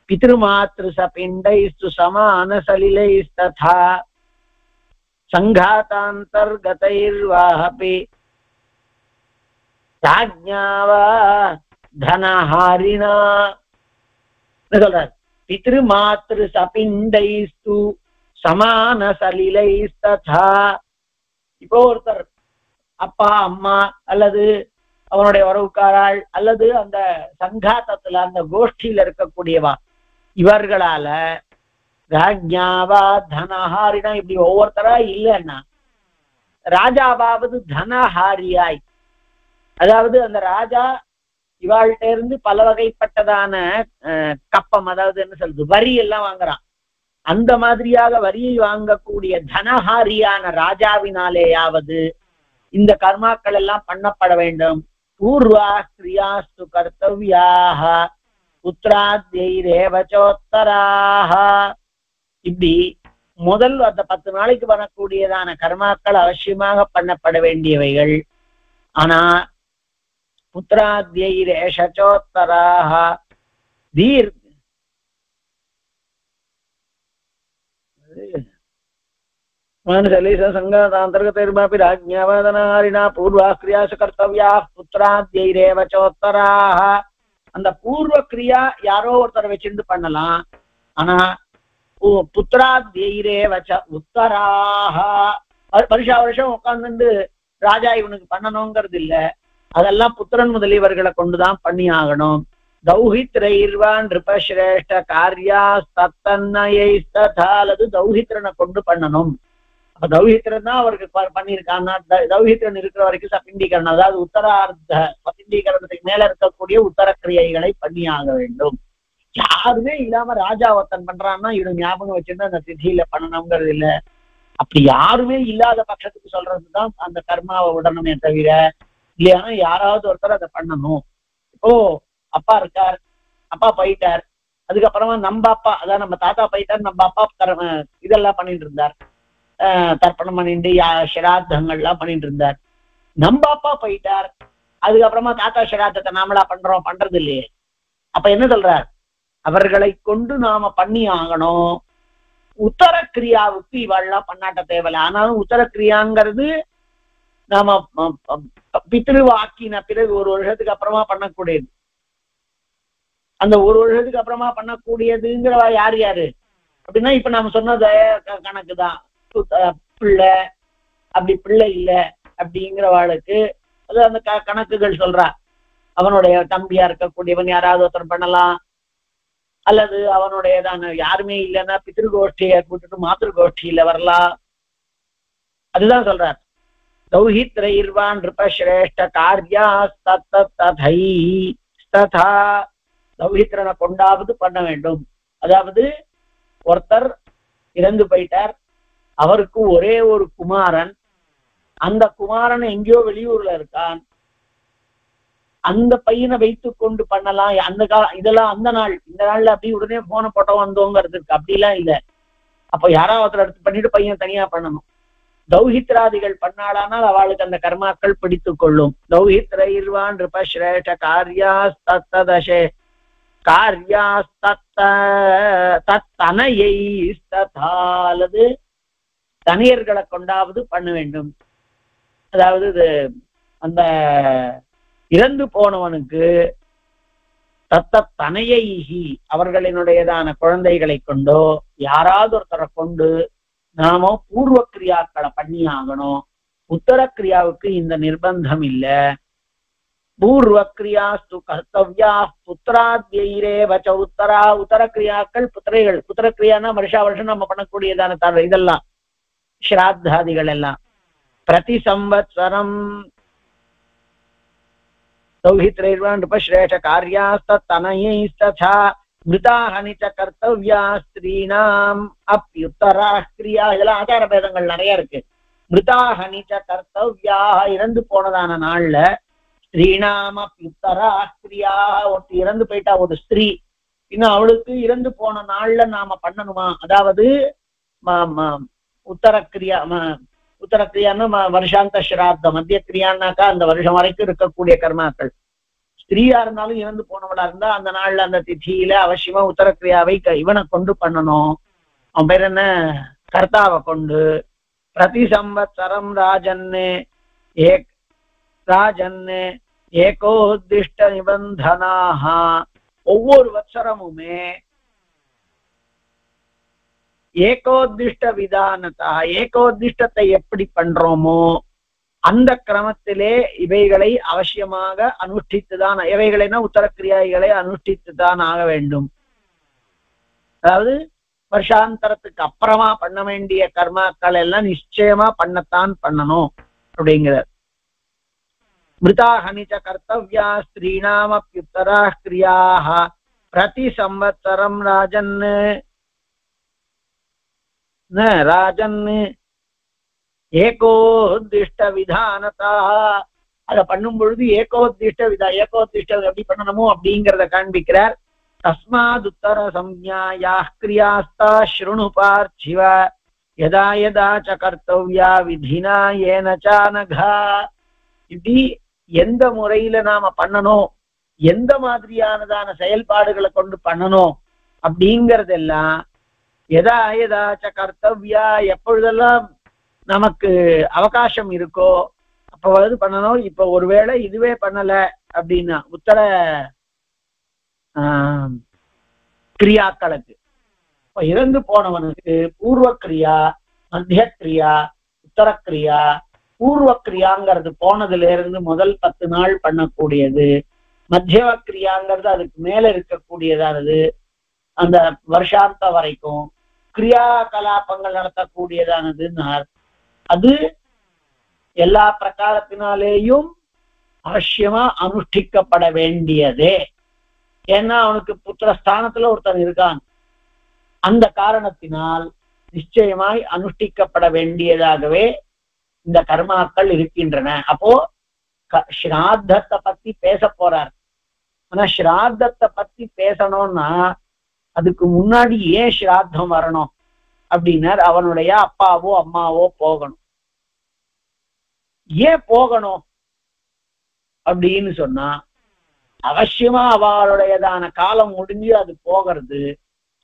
பித்ருமாத்ரு சபிண்டைஸ்து சமான சலிலைஸ்ததா சங்காதாந்தர்கதைர்வாஹபி ராஜ்ஞாவா தனஹாரிணா சொல்றார். பித்ருமாத்ரு சபிண்டைஸ்து சமான சலிலைஸ்ததா. இப்போ ஒருத்தர் அப்பா அம்மா அல்லது அவனுடைய உறவுக்காராள் அல்லது அந்த சங்காத்தத்துல அந்த கோஷ்டியில இருக்கக்கூடியவா இவர்களால ராஜ்ஞாவா தனஹாரினா இப்படி ஒவ்வொருத்தரா இல்லைன்னா ராஜாவாவது தனஹாரியாய், அதாவது அந்த ராஜா இவாள்கிட்ட இருந்து பல வகைப்பட்டதான கப்பம், அதாவது என்ன சொல்றது, வரி எல்லாம் வாங்குறான். அந்த மாதிரியாக வரியை வாங்கக்கூடிய தனஹாரியான ராஜாவினாலேயாவது இந்த கர்மாக்கள் எல்லாம் பண்ணப்பட வேண்டும். பூர்வா கிரியாஸ்து கர்த்தவ்யாக புத்திராத்யைரேவச்சோத்தராக. இப்படி முதல் அந்த 10 நாளைக்கு வரக்கூடியதான கர்மாக்கள் அவசியமாக பண்ணப்பட வேண்டியவைகள். ஆனா புத்திராத்யைரேஷச்சோத்தராக தீர் சங்காதாந்தர்கதைர்மாபி ராஜ்ஞாவதனாரிணா பூர்வா கிரியாசு கர்த்தவ்யா புத்திராத்யைரேவச்சோத்தராக. அந்த பூர்வ கிரியா யாரோ ஒருத்தர் வச்சிருந்து பண்ணலாம். ஆனா புத்திராத்யைரேவச்ச உத்தராக வருஷம் உட்கார்ந்து ராஜா இவனுக்கு பண்ணணுங்கிறது இல்ல, அதெல்லாம் புத்திரன் முதலியவர்களை கொண்டுதான் பண்ணி ஆகணும். தௌஹித்ரைர்வான் நிருபஸ்ரேஷ்ட காரியா தத்தன்னையைஸ்ததா, அல்லது தௌஹித்ரனை கொண்டு பண்ணணும். அப்ப தௌஹித்ரன் தான் அவருக்கு பண்ணியிருக்காங்க. தௌஹித்ரன் இருக்கிற வரைக்கும் சபிண்டீகரணம், அதாவது உத்தரார்த்த சபிண்டீகரணத்துக்கு மேல இருக்கக்கூடிய உத்தர கிரியைகளை பண்ணி ஆக வேண்டும். யாருமே இல்லாம ராஜா ஒருத்தன் பண்றான்னா இவன் ஞாபகம் வச்சிருந்து அந்த திதியில பண்ணணுங்கிறது இல்ல. அப்படி யாருமே இல்லாத பட்சத்துக்கு சொல்றதுதான் அந்த கர்மாவை விடணுமே தவிர, இல்லையானா யாராவது ஒருத்தர் அதை பண்ணணும். இப்போ அப்பா இருக்கார், அப்பா போயிட்டார், அதுக்கப்புறமா நம்ம அப்பா, அதான் நம்ம தாத்தா போயிட்டார், நம்ம அப்பா இதெல்லாம் பண்ணிட்டு இருந்தார், தர்ப்பணம் பண்ணிட்டு சிராத்தங்கள்லாம் பண்ணிட்டு இருந்தார். நம்ம அப்பா போயிட்டார், அதுக்கப்புறமா தாத்தா சிராத்தத்தை நாமளா பண்றது இல்லையே. அப்ப என்ன சொல்றார்? அவர்களை கொண்டு நாம பண்ணி ஆகணும். உத்தர கிரியாவுக்கு இவெல்லாம் பண்ணாட்ட தேவையில்லை. ஆனாலும் உத்தர கிரியாங்கிறது நாம பித்ருவாக்கின பிறகு 1 வருஷத்துக்கு அப்புறமா பண்ணக்கூடியது. அந்த 1 வருஷத்துக்கு அப்புறமா பண்ணக்கூடியதுங்கிறவா யாரு அப்படின்னா, இப்ப நாம சொன்னத கணக்குதான். பிள்ளை அப்படி பிள்ளை இல்லை அப்படிங்கிறவாளுக்கு அது அந்த கணக்குகள் சொல்றா. அவனுடைய தம்பியா இருக்கக்கூடியவன் யாராவது ஒருத்தர் பண்ணலாம், அல்லது அவனுடையதான யாருமே இல்லைன்னா பித்ருகோஷ்டியை கூட்டிட்டு மாத்திருகோஷ்டியில வரலாம். அதுதான் சொல்றார். தௌஹித்ரைர்வான் நிருபஸ்ரேஷ்ட கார்யா ததா தௌஹித்ரனை கொண்டாவது பண்ண வேண்டும். அதாவது ஒருத்தர் இறந்து போயிட்டார், அவருக்கு ஒரே ஒரு குமாரன், அந்த குமாரன் எங்கேயோ வெளியூர்ல இருக்கான், அந்த பையனை வைத்து கொண்டு பண்ணலாம். அந்த இதெல்லாம் அந்த நாள், இந்த நாள்ல அப்படி உடனே போன போட்டோ வந்தோங்கிறதுக்கு அப்படிலாம் இல்லை. அப்ப யாராவது எடுத்து பண்ணிட்டு பையன் தனியா பண்ணணும். தௌஹித்ராதிகள் பண்ணாளானால் அவளுக்கு அந்த கர்மாக்கள் பிடித்து கொள்ளும். தௌஹித்ரைர்வான் நிருபஸ்ரேஷ்ட கார்யாஸ்ததசே கார்யாஸ்தனையைஸ்ததா அல்லது தனியர்களை கொண்டாவது பண்ண வேண்டும். அதாவது அந்த இறந்து போனவனுக்கு தனையைஹி அவர்களினுடையதான குழந்தைகளை கொண்டோ யாராவது ஒருத்தரை கொண்டு நாம பூர்வ கிரியாக்களை பண்ணி ஆகணும். உத்தர கிரியாவுக்கு இந்த நிர்பந்தம் இல்ல. பூர்வ கிரியாஸ்து கர்த்தவ்யா புத்திராத்யைரேவச உத்தரா. உத்தர கிரியாக்கள் புத்திரைகள். புத்திர கிரியானா வருஷா வருஷம் நம்ம பண்ணக்கூடியதான இதெல்லாம் ஸ்ராத்தாதிகள் எல்லாம். பிரதி சம்வத்சரம் தௌஹித்ரைர்வான் நிருபஸ்ரேஷ்ட கார்யாஸ்தனையைஸ்ததா மிருதாஹனி ச கர்த்தவ்யா ஸ்திரீணாம் அப்யுத்தரா கிரியா. இதெல்லாம் ஆச்சார பேதங்கள் நிறைய இருக்கு. மிருதாஹனி ச கர்த்தவ்யா இறந்து போனதான நாள்ல ஸ்திரீணாம் அப்யுத்தரா கிரியா. ஒருத்தி இறந்து போயிட்டா ஒரு ஸ்திரீ, இன்னும் அவளுக்கு இறந்து போன நாள்ல நாம பண்ணணுமா? அதாவது உத்தர கிரியா. உத்தர கிரியான்னு வருஷாந்த ஸ்ராத்தம். மத்திய கிரியான்னாக்கா அந்த வருஷம் வரைக்கும் இருக்கக்கூடிய கர்மாக்கள். ஸ்திரீயா இருந்தாலும் இறந்து போனவளா இருந்தா அந்த நாள்ல அந்த திதியில அவசியமா உத்தர கிரியாவை இவனை கொண்டு பண்ணணும். அவன் பேர் என்ன? கர்த்தாவை கொண்டு. பிரதி சம்வத்சரம் ராஜன்னு ஏகோதிஷ்ட நிபந்தனாக. ஒவ்வொரு வத்சரமுமே ஏகோதிஷ்ட விதானத்தா, ஏகோதிஷ்டத்தை எப்படி பண்றோமோ அந்த கிரமத்திலே இவைகளை அவசியமாக அனுஷ்டித்துதான், இவைகளைனா உத்தர கிரியாய்களை அனுஷ்டித்துதான் ஆக வேண்டும். அதாவது வருஷாந்தரத்துக்கு அப்புறமா பண்ண வேண்டிய கர்மாக்கள் எல்லாம் நிச்சயமா பண்ணத்தான் பண்ணணும் அப்படிங்கிறார். மிருதாஹனி ச கர்த்தவ்யா ஸ்திரீணாமப்யுத்தரா கிரியாஹ பிரதி சம்வத்சரம் ராஜன் ஏகோதிஷ்ட விதானதா. அதை பண்ணும் பொழுது ஏகோதிஷ்டம் எப்படி பண்ணணுமோ அப்படிங்கிறத காண்பிக்கிறார். தஸ்மாத் உத்தர சம்ஞாயா கிரியாஸ்தா ஸ்ருணு பார்த்திவ யதா யதா ச கர்த்தவ்யா விதினா ஏன சானகா. இப்படி எந்த முறையில நாம பண்ணணும், எந்த மாதிரியானதான செயல்பாடுகளை கொண்டு பண்ணணும் அப்படிங்கறதெல்லாம் எதா எதாச்ச கர்த்தவ்யா எப்பொழுதெல்லாம் நமக்கு அவகாசம் இருக்கோ அப்பவாது பண்ணணும். இப்ப ஒருவேளை இதுவே பண்ணல அப்படின்னா உத்தர கிரியாக்களுக்கு, இப்ப இறந்து போனவனுக்கு பூர்வ கிரியா, மத்திய கிரியா, உத்தர கிரியா. பூர்வ கிரியாங்கிறது போனதுல இருந்து முதல் 10 நாள் பண்ணக்கூடியது. மத்திய கிரியாங்கிறது அதுக்கு மேல இருக்கக்கூடியதானது அந்த வருஷாந்த வரைக்கும் கிரியா கலாபங்கள் நடத்தக்கூடியதானதுன்னார். அது எல்லா பிரகாரத்தினாலேயும் அவசியமா அனுஷ்டிக்கப்பட வேண்டியதே. ஏன்னா அவனுக்கு புத்திரஸ்தானத்துல ஒருத்தன் இருக்கான். அந்த காரணத்தினால் நிச்சயமாய் அனுஷ்டிக்கப்பட வேண்டியதாகவே இந்த கர்மாக்கள் இருக்கின்றன. அப்போ ஸ்ராத்தத்தை பத்தி பேச போறார். ஆனா ஸ்ராத்தத்தை பத்தி பேசணும்னா அதுக்கு முன்னாடி ஏன் ஸ்ராத்தம் வரணும் அப்படின்னார். அவனுடைய அப்பாவோ அம்மாவோ போகணும். ஏன் போகணும் அப்படின்னு சொன்னா, அவசியமா அவளுடையதான காலம் முடிஞ்சு அது போகிறது.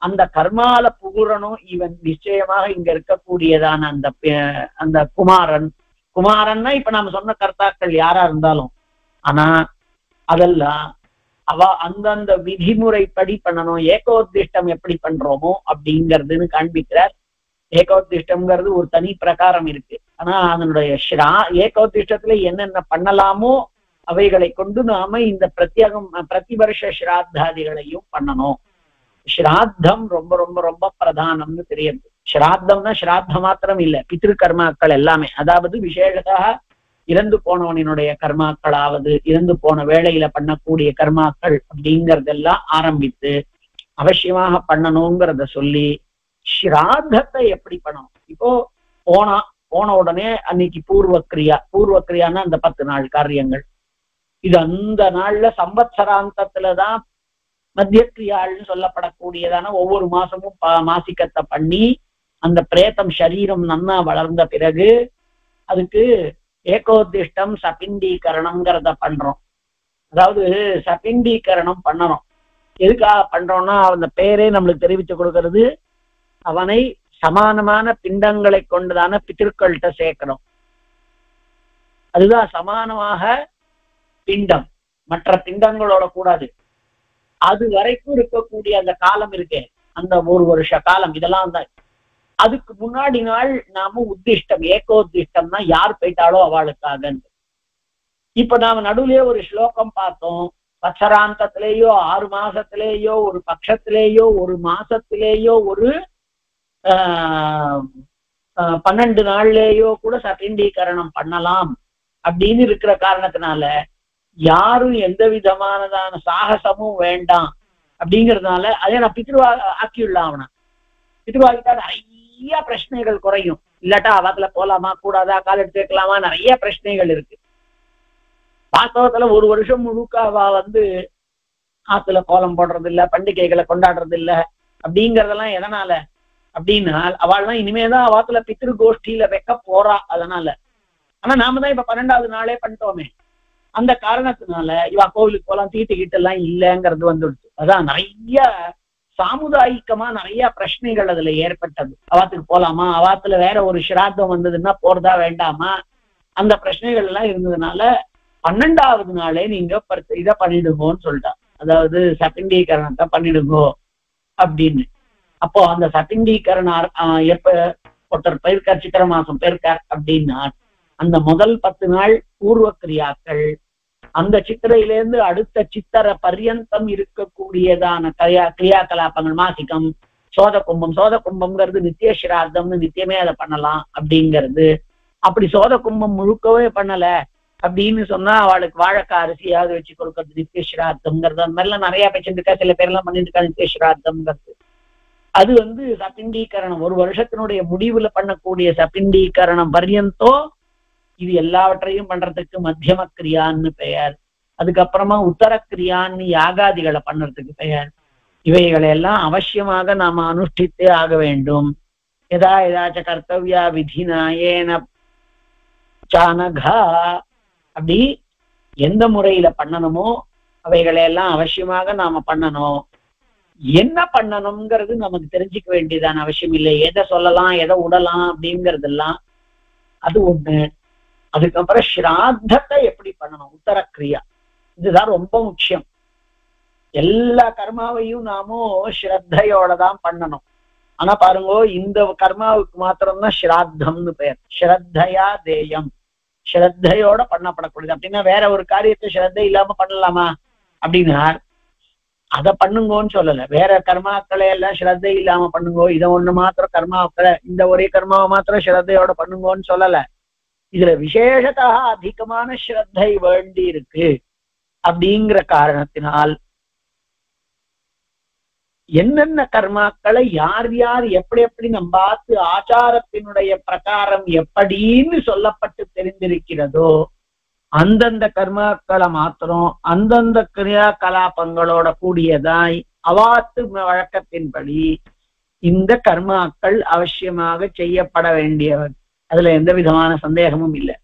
அந்த கர்மால புகுறணும். இவன் நிச்சயமாக இங்க இருக்கக்கூடியதான அந்த குமாரன்னா இப்ப நாம சொன்ன கர்த்தாக்கள் யாரா இருந்தாலும், ஆனா அதெல்லாம் அவ அந்தந்த விதிமுறைப்படி பண்ணணும். ஏகோத்திஷ்டம் எப்படி பண்றோமோ அப்படிங்கிறதுன்னு காண்பிக்கிறார். ஏகோத்திஷ்டம்ங்கிறது ஒரு தனி பிரகாரம் இருக்கு. ஆனா அதனுடைய ஏகோத்திஷ்டத்துல என்னென்ன பண்ணலாமோ அவைகளை கொண்டு நாம இந்த பிரதி வருஷ ஸ்ராத்தாதிகளையும் பண்ணணும். ஸ்ராத்தம் ரொம்ப ரொம்ப ரொம்ப பிரதானம்னு தெரியுது. ஸ்ராத்தம்னா ஸ்ராத்தம் மாத்திரம் இல்ல, பித்ரு கர்மாக்கள் எல்லாமே. அதாவது விசேஷமாக இறந்து போனவனினுடைய கர்மாக்களாவது இறந்து போன வேளையில பண்ணக்கூடிய கர்மாக்கள் அப்படிங்கறதெல்லாம் ஆரம்பித்து அவசியமாக பண்ணணுங்கிறத சொல்லி ஸ்ராத்தத்தை எப்படி பண்ணணும். இப்போ போன உடனே அன்னைக்கு பூர்வக்கிரியான்னா அந்த 10 நாள் காரியங்கள். இது அந்த நாள்ல சம்பத்சராந்தத்துலதான் மத்திய கிரியாள்னு சொல்லப்படக்கூடியதான ஒவ்வொரு மாசமும் மாசிக்கத்தை பண்ணி அந்த பிரேதம் சரீரம் நன்னா வளர்ந்த பிறகு அதுக்கு ஏகோத்திஷ்டம் சபிண்டீகரணம்ங்கிறத பண்றோம். அதாவது சபிண்டீகரணம் பண்ணணும். எதுக்காக பண்றோம்னா அந்த பேரே நம்மளுக்கு தெரிவித்து கொடுக்கறது, அவனை சமானமான பிண்டங்களை கொண்டுதான பித்திருக்கள்கிட்ட சேர்க்கணும். அதுதான் சமானமாக பிண்டம், மற்ற பிண்டங்களோட கூடாது. அது வரைக்கும் இருக்கக்கூடிய அந்த காலம் இருக்கே, அந்த 1 வருஷ காலம், இதெல்லாம் தான். அதுக்கு முன்னாடி நாள் நாம உத்திஷ்டம், ஏகோத்திஷ்டம்னா யார் போயிட்டாலோ அவளுக்காக. இப்ப நாம நடுவுலயே ஒரு ஸ்லோகம் பார்த்தோம். பச்சராந்தத்திலேயோ 6 மாசத்திலேயோ ஒரு பட்சத்திலேயோ ஒரு மாசத்திலேயோ ஒரு 12 நாள்லேயோ கூட சபிண்டீகரணம் பண்ணலாம் அப்படின்னு இருக்கிற காரணத்தினால யாரும் எந்த விதமானதான சாகசமும் வேண்டாம் அப்படிங்கிறதுனால அதே நான் பித்ருவா ஆக்கியுள்ளான். அவனை பித்ருவாக்கிட்டா நிறைய பிரச்சனைகள் குறையும். இல்லாட்டா அவத்துல போலாமா கூடாதா, கால் எடுத்து வைக்கலாமா, நிறைய பிரச்சனைகள் இருக்கு. வாஸ்தவத்துல 1 வருஷம் முழுக்க அவ ஆத்துல கோலம் போடுறது இல்ல, பண்டிகைகளை கொண்டாடுறது இல்ல அப்படிங்கறதெல்லாம் எதனால அப்படின்னா அவள்லாம் இனிமேதான் அவாத்துல பித்ரு கோஷ்டியில வைக்க போறா. அதனால ஆனா நாம தான் இப்ப 12வது நாளே பண்ணிட்டோமே. அந்த காரணத்தினால இவா கோவிலுக்கு போலாம், தீட்டுக்கிட்டு எல்லாம் இல்லைங்கிறது வந்துடுச்சு. அதான் நிறைய சாமுதாயிக்கமா நிறைய பிரச்சனைகள் அதுல ஏற்பட்டது. அவாத்துக்கு போலாமா, அவாத்துல வேற ஒரு ஸ்ராத்தம் வந்ததுன்னா போறதா வேண்டாமா, அந்த பிரச்சனைகள் எல்லாம் இருந்ததுனால 12வது நாளே நீங்க இதை பண்ணிடுங்கோன்னு சொல்லிட்டா. அதாவது சபிண்டீகரணத்தை பண்ணிடுங்கோ அப்படின்னு. அப்போ அந்த சபிண்டீகரணம் எப்ப ஒருத்தர் போயிருக்கார், சித்திரை மாசம் போயிருக்கார் அப்படின்னா அந்த முதல் 10 நாள் பூர்வ கிரியாக்கள், அந்த சித்திரையிலேருந்து அடுத்த சித்திரை பர்யந்தம் இருக்கக்கூடியதான கிரியாகலாபங்கள், மாசிக்கம், சோத கும்பம்ங்கிறது நித்திய ஸ்ராத்தம்னு நித்தியமே அதை பண்ணலாம் அப்படிங்கிறது. அப்படி சோத கும்பம் முழுக்கவே பண்ணல அப்படின்னு சொன்னா அவளுக்கு வாழைக்காய் அரிசியாவது வச்சு கொடுக்கறது நித்திய ஸ்ராத்தம்ங்கிறது. அந்த மாதிரிலாம் நிறைய பேசிட்டு இருக்கா. சில பேர் எல்லாம் பண்ணிட்டு இருக்கா நித்திய ஸ்ராத்தம்ங்கிறது. அது சபிண்டீகரணம் 1 வருஷத்தினுடைய முடிவுல பண்ணக்கூடிய சபிண்டீகரணம் பர்யந்தோ இது எல்லாவற்றையும் பண்றதுக்கு மத்தியம கிரியான்னு பெயர். அதுக்கப்புறமா உத்தர கிரியான்னு யாகாதிகளை பண்றதுக்கு பெயர். இவைகளை எல்லாம் அவசியமாக நாம அனுஷ்டித்தே ஆக வேண்டும். ஏதாச்ச கர்த்தவியா விதினாயேன சானகா, அப்படி எந்த முறையில பண்ணணுமோ அவைகளை எல்லாம் அவசியமாக நாம பண்ணணும். என்ன பண்ணணுங்கிறது நமக்கு தெரிஞ்சுக்க வேண்டியதான அவசியம் இல்லை. எதை சொல்லலாம் எதை விடலாம் அப்படிங்கறதெல்லாம் அது ஒண்ணு. அதுக்கப்புறம் ஸ்ராத்தத்தை எப்படி பண்ணணும், உத்தர கிரியா, இதுதான் ரொம்ப முக்கியம். எல்லா கர்மாவையும் நாமும் ஸ்ரத்தையோட தான் பண்ணணும். ஆனா பாருங்க, இந்த கர்மாவுக்கு மாத்திரம்தான் ஸ்ராத்தம்னு பெயர். ஸ்ரத்தையா தேயம், ஸ்ரத்தையோட பண்ணப்படக்கூடியது. அப்படின்னா வேற ஒரு காரியத்தை ஸ்ரத்தை இல்லாம பண்ணலாமா அப்படின்னா அதை பண்ணுங்கோன்னு சொல்லல. வேற கர்மாக்களை எல்லாம் ஸ்ரத்தை இல்லாம பண்ணுங்கோ, இதை ஒண்ணு மாத்திரம் கர்மாக்களை, இந்த ஒரே கர்மாவை மாத்திரம் ஸ்ரத்தையோட பண்ணுங்கோன்னு சொல்லல. இதுல விசேஷத்தா அதிகமான ஸ்ரத்தை வேண்டி இருக்கு அப்படிங்கிற காரணத்தினால் என்னென்ன கர்மாக்களை யார் யார் எப்படி எப்படி நம்ம பார்த்து ஆச்சாரத்தினுடைய பிரகாரம் எப்படின்னு சொல்லப்பட்டு தெரிந்திருக்கிறதோ அந்தந்த கர்மாக்களை மாத்திரம் அந்தந்த கிரியா கலாபங்களோட கூடியதாய் அவாத்து வழக்கத்தின்படி இந்த கர்மாக்கள் அவசியமாக செய்யப்பட வேண்டியவர். அதுல எந்த விதமான சந்தேகமும் இல்லை.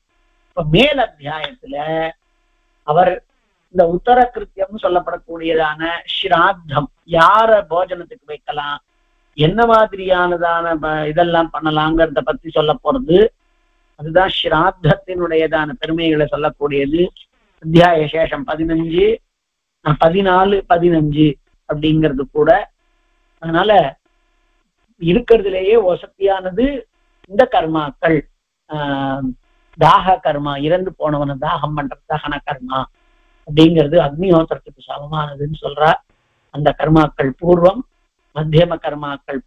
இப்ப மேல் அத்தியாயத்துல அவர் இந்த உத்தர கிருத்தியம் சொல்லப்படக்கூடியதான ஸ்ராத்தம் யார போஜனத்துக்கு வைக்கலாம், என்ன மாதிரியானதான இதெல்லாம் பண்ணலாங்கிறத பத்தி சொல்ல போறது. அதுதான் ஸ்ராத்தத்தினுடையதான பெருமைகளை சொல்லக்கூடியது. அத்தியாய சேஷம் 15, 14, 15 அப்படிங்கிறது கூட. அதனால இருக்கிறதுலேயே வசதியானது இந்த கர்மாக்கள். தாக கர்மா, இறந்து போனவன தாகம் பண்ற தகன கர்மா அப்படிங்கிறது அக்னிஹோத்திரத்துக்கு சமமானதுன்னு சொல்றா. அந்த கர்மாக்கள் பூர்வம், மத்தியம கர்மாக்கள்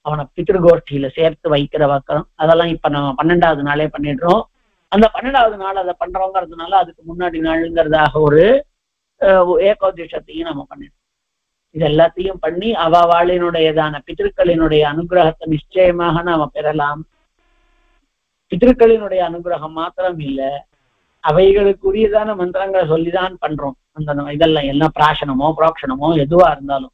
அவனை பித்ருகோஷ்டியில சேர்த்து வைக்கிற வக்கரம், அதெல்லாம் இப்ப நம்ம 12வது நாளே பண்ணிடுறோம். அந்த 12வது நாள் அதை பண்றோங்கிறதுனால அதுக்கு முன்னாடி நாளுங்கிறதாக ஒரு ஏகோதிஷத்தையும் நம்ம பண்ணிடுறோம். இது எல்லாத்தையும் பண்ணி அவளினுடையதான பித்திருக்களினுடைய அனுகிரகத்தை நிச்சயமாக நாம பெறலாம். பித்திருக்களினுடைய அனுகிரகம் மாத்திரம் இல்ல, அவைகளுக்குரியதான மந்திரங்களை சொல்லிதான் பண்றோம். அந்த இதெல்லாம் எல்லாம் பிராசனமோ புரோக்ஷனமோ எதுவா இருந்தாலும்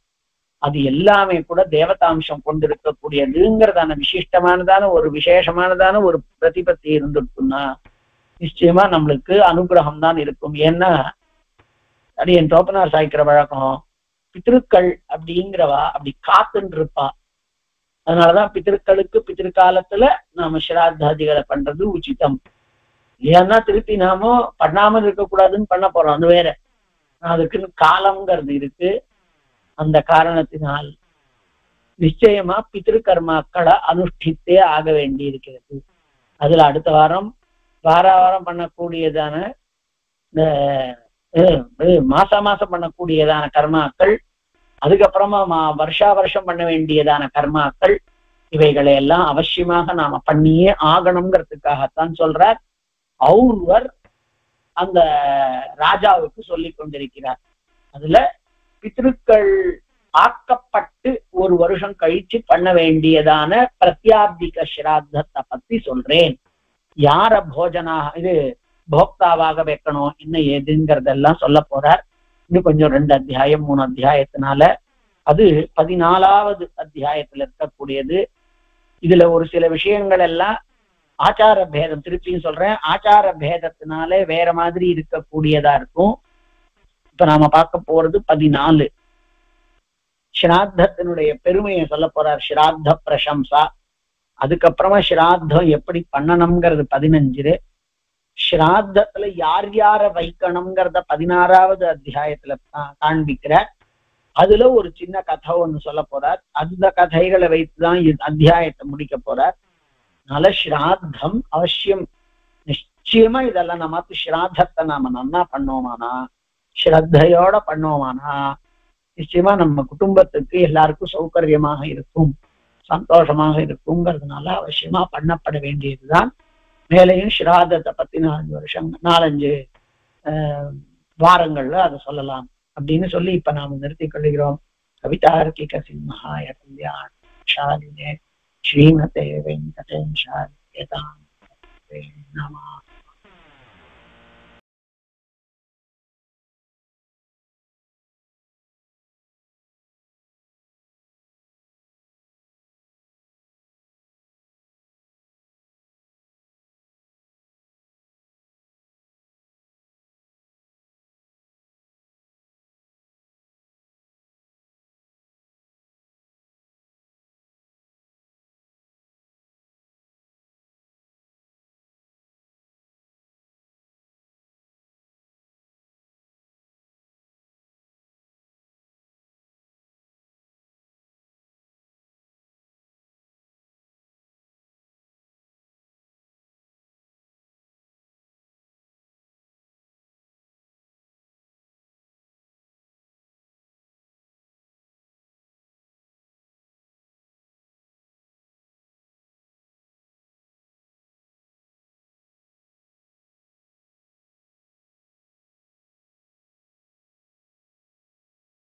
அது எல்லாமே கூட தேவதாம்சம் கொண்டிருக்கக்கூடியதுங்கிறதான விசிஷ்டமானதான ஒரு விசேஷமானதான ஒரு பிரதிபத்தி இருந்துட்டுன்னா நிச்சயமா நம்மளுக்கு அனுகிரகம் தான் இருக்கும். ஏன்னா அது என் தோப்பனார் சாய்க்கிற வழக்கம், பித்திருக்கள் அப்படிங்கிறவா அப்படி காத்துன்னு இருப்பா. அதனாலதான் பித்திருக்களுக்கு பித்திருக்காலத்துல நாம ஸ்ராத்தாதிகளை பண்றது உச்சிதம். ஏன்னா திருப்பி நாம பண்ணாமல் இருக்கக்கூடாதுன்னு பண்ண போறோம், அது வேற. அதுக்குன்னு காலம்ங்கிறது இருக்கு. அந்த காரணத்தினால் நிச்சயமா பித்திருக்கர்மாக்களை அனுஷ்டித்தே ஆக வேண்டி இருக்கிறது. அதுல அடுத்த வாரம் வாரம் பண்ணக்கூடியதான இந்த மாசம் பண்ணக்கூடியதான கர்மாக்கள், அதுக்கப்புறமா வருஷம் பண்ண வேண்டியதான கர்மாக்கள், இவைகளை எல்லாம் அவசியமாக நாம பண்ணியே ஆகணுங்கிறதுக்காகத்தான் சொல்றார். ஒருவர் அந்த ராஜாவுக்கு சொல்லி கொண்டிருக்கிறார். அதுல பித்ருக்கள் ஆக்கப்பட்டு ஒரு வருஷம் கழிச்சு பண்ண வேண்டியதான பிரத்யாப்திக ஸ்ராத்தத்தை பத்தி சொல்றேன். யார போஜனாக இது போக்தாவாக வைக்கணும் என்ன ஏதுங்கிறதெல்லாம் சொல்ல போறார். இன்னும் கொஞ்சம் 2 அத்தியாயம் 3 அத்தியாயத்தினால அது 14வது அத்தியாயத்துல இருக்கக்கூடியது. இதுல ஒரு சில விஷயங்கள் எல்லாம் ஆச்சார பேதம், திருப்பியும் சொல்றேன், ஆச்சார பேதத்தினாலே வேற மாதிரி இருக்கக்கூடியதா இருக்கும். இப்ப நாம பார்க்க போறது 14. ஸ்ராத்தத்தினுடைய பெருமையை சொல்ல போறார், ஸ்ராத்த பிரசம்சா. அதுக்கப்புறமா ஸ்ராத்தம் எப்படி பண்ணணுங்கிறது 15. ஸ்ராத்தத்துல யார் யார வைக்கணுங்கிறத 16வது அத்தியாயத்துல காண்பிக்கிறார். அதுல ஒரு சின்ன கதை ஒண்ணு சொல்ல போறார். அந்த கதைகளை வைத்துதான் அத்தியாயத்தை முடிக்க போறார். அதனால ஸ்ராத்தம் அவசியம், நிச்சயமா இதெல்லாம் நம்ம ஸ்ராத்தத்தை நாம நன்னா பண்ணோமானா, ஸ்ரத்தையோட பண்ணோமானா நிச்சயமா நம்ம குடும்பத்துக்கு எல்லாருக்கும் சௌகரியமாக இருக்கும், சந்தோஷமாக இருக்குங்கிறதுனால அவசியமா பண்ணப்பட வேண்டியதுதான். மேலையும் ஸ்ராத்தத்தை பத்தி 4-5 வாரங்கள்ல அதை சொல்லலாம் அப்படின்னு சொல்லி இப்ப நாம நிறுத்திக் கொள்கிறோம். கவிதார்க்கிக சிம்ஹாய கல்யாண ஸ்ரீமதே வெங்கடேஷாய நமः.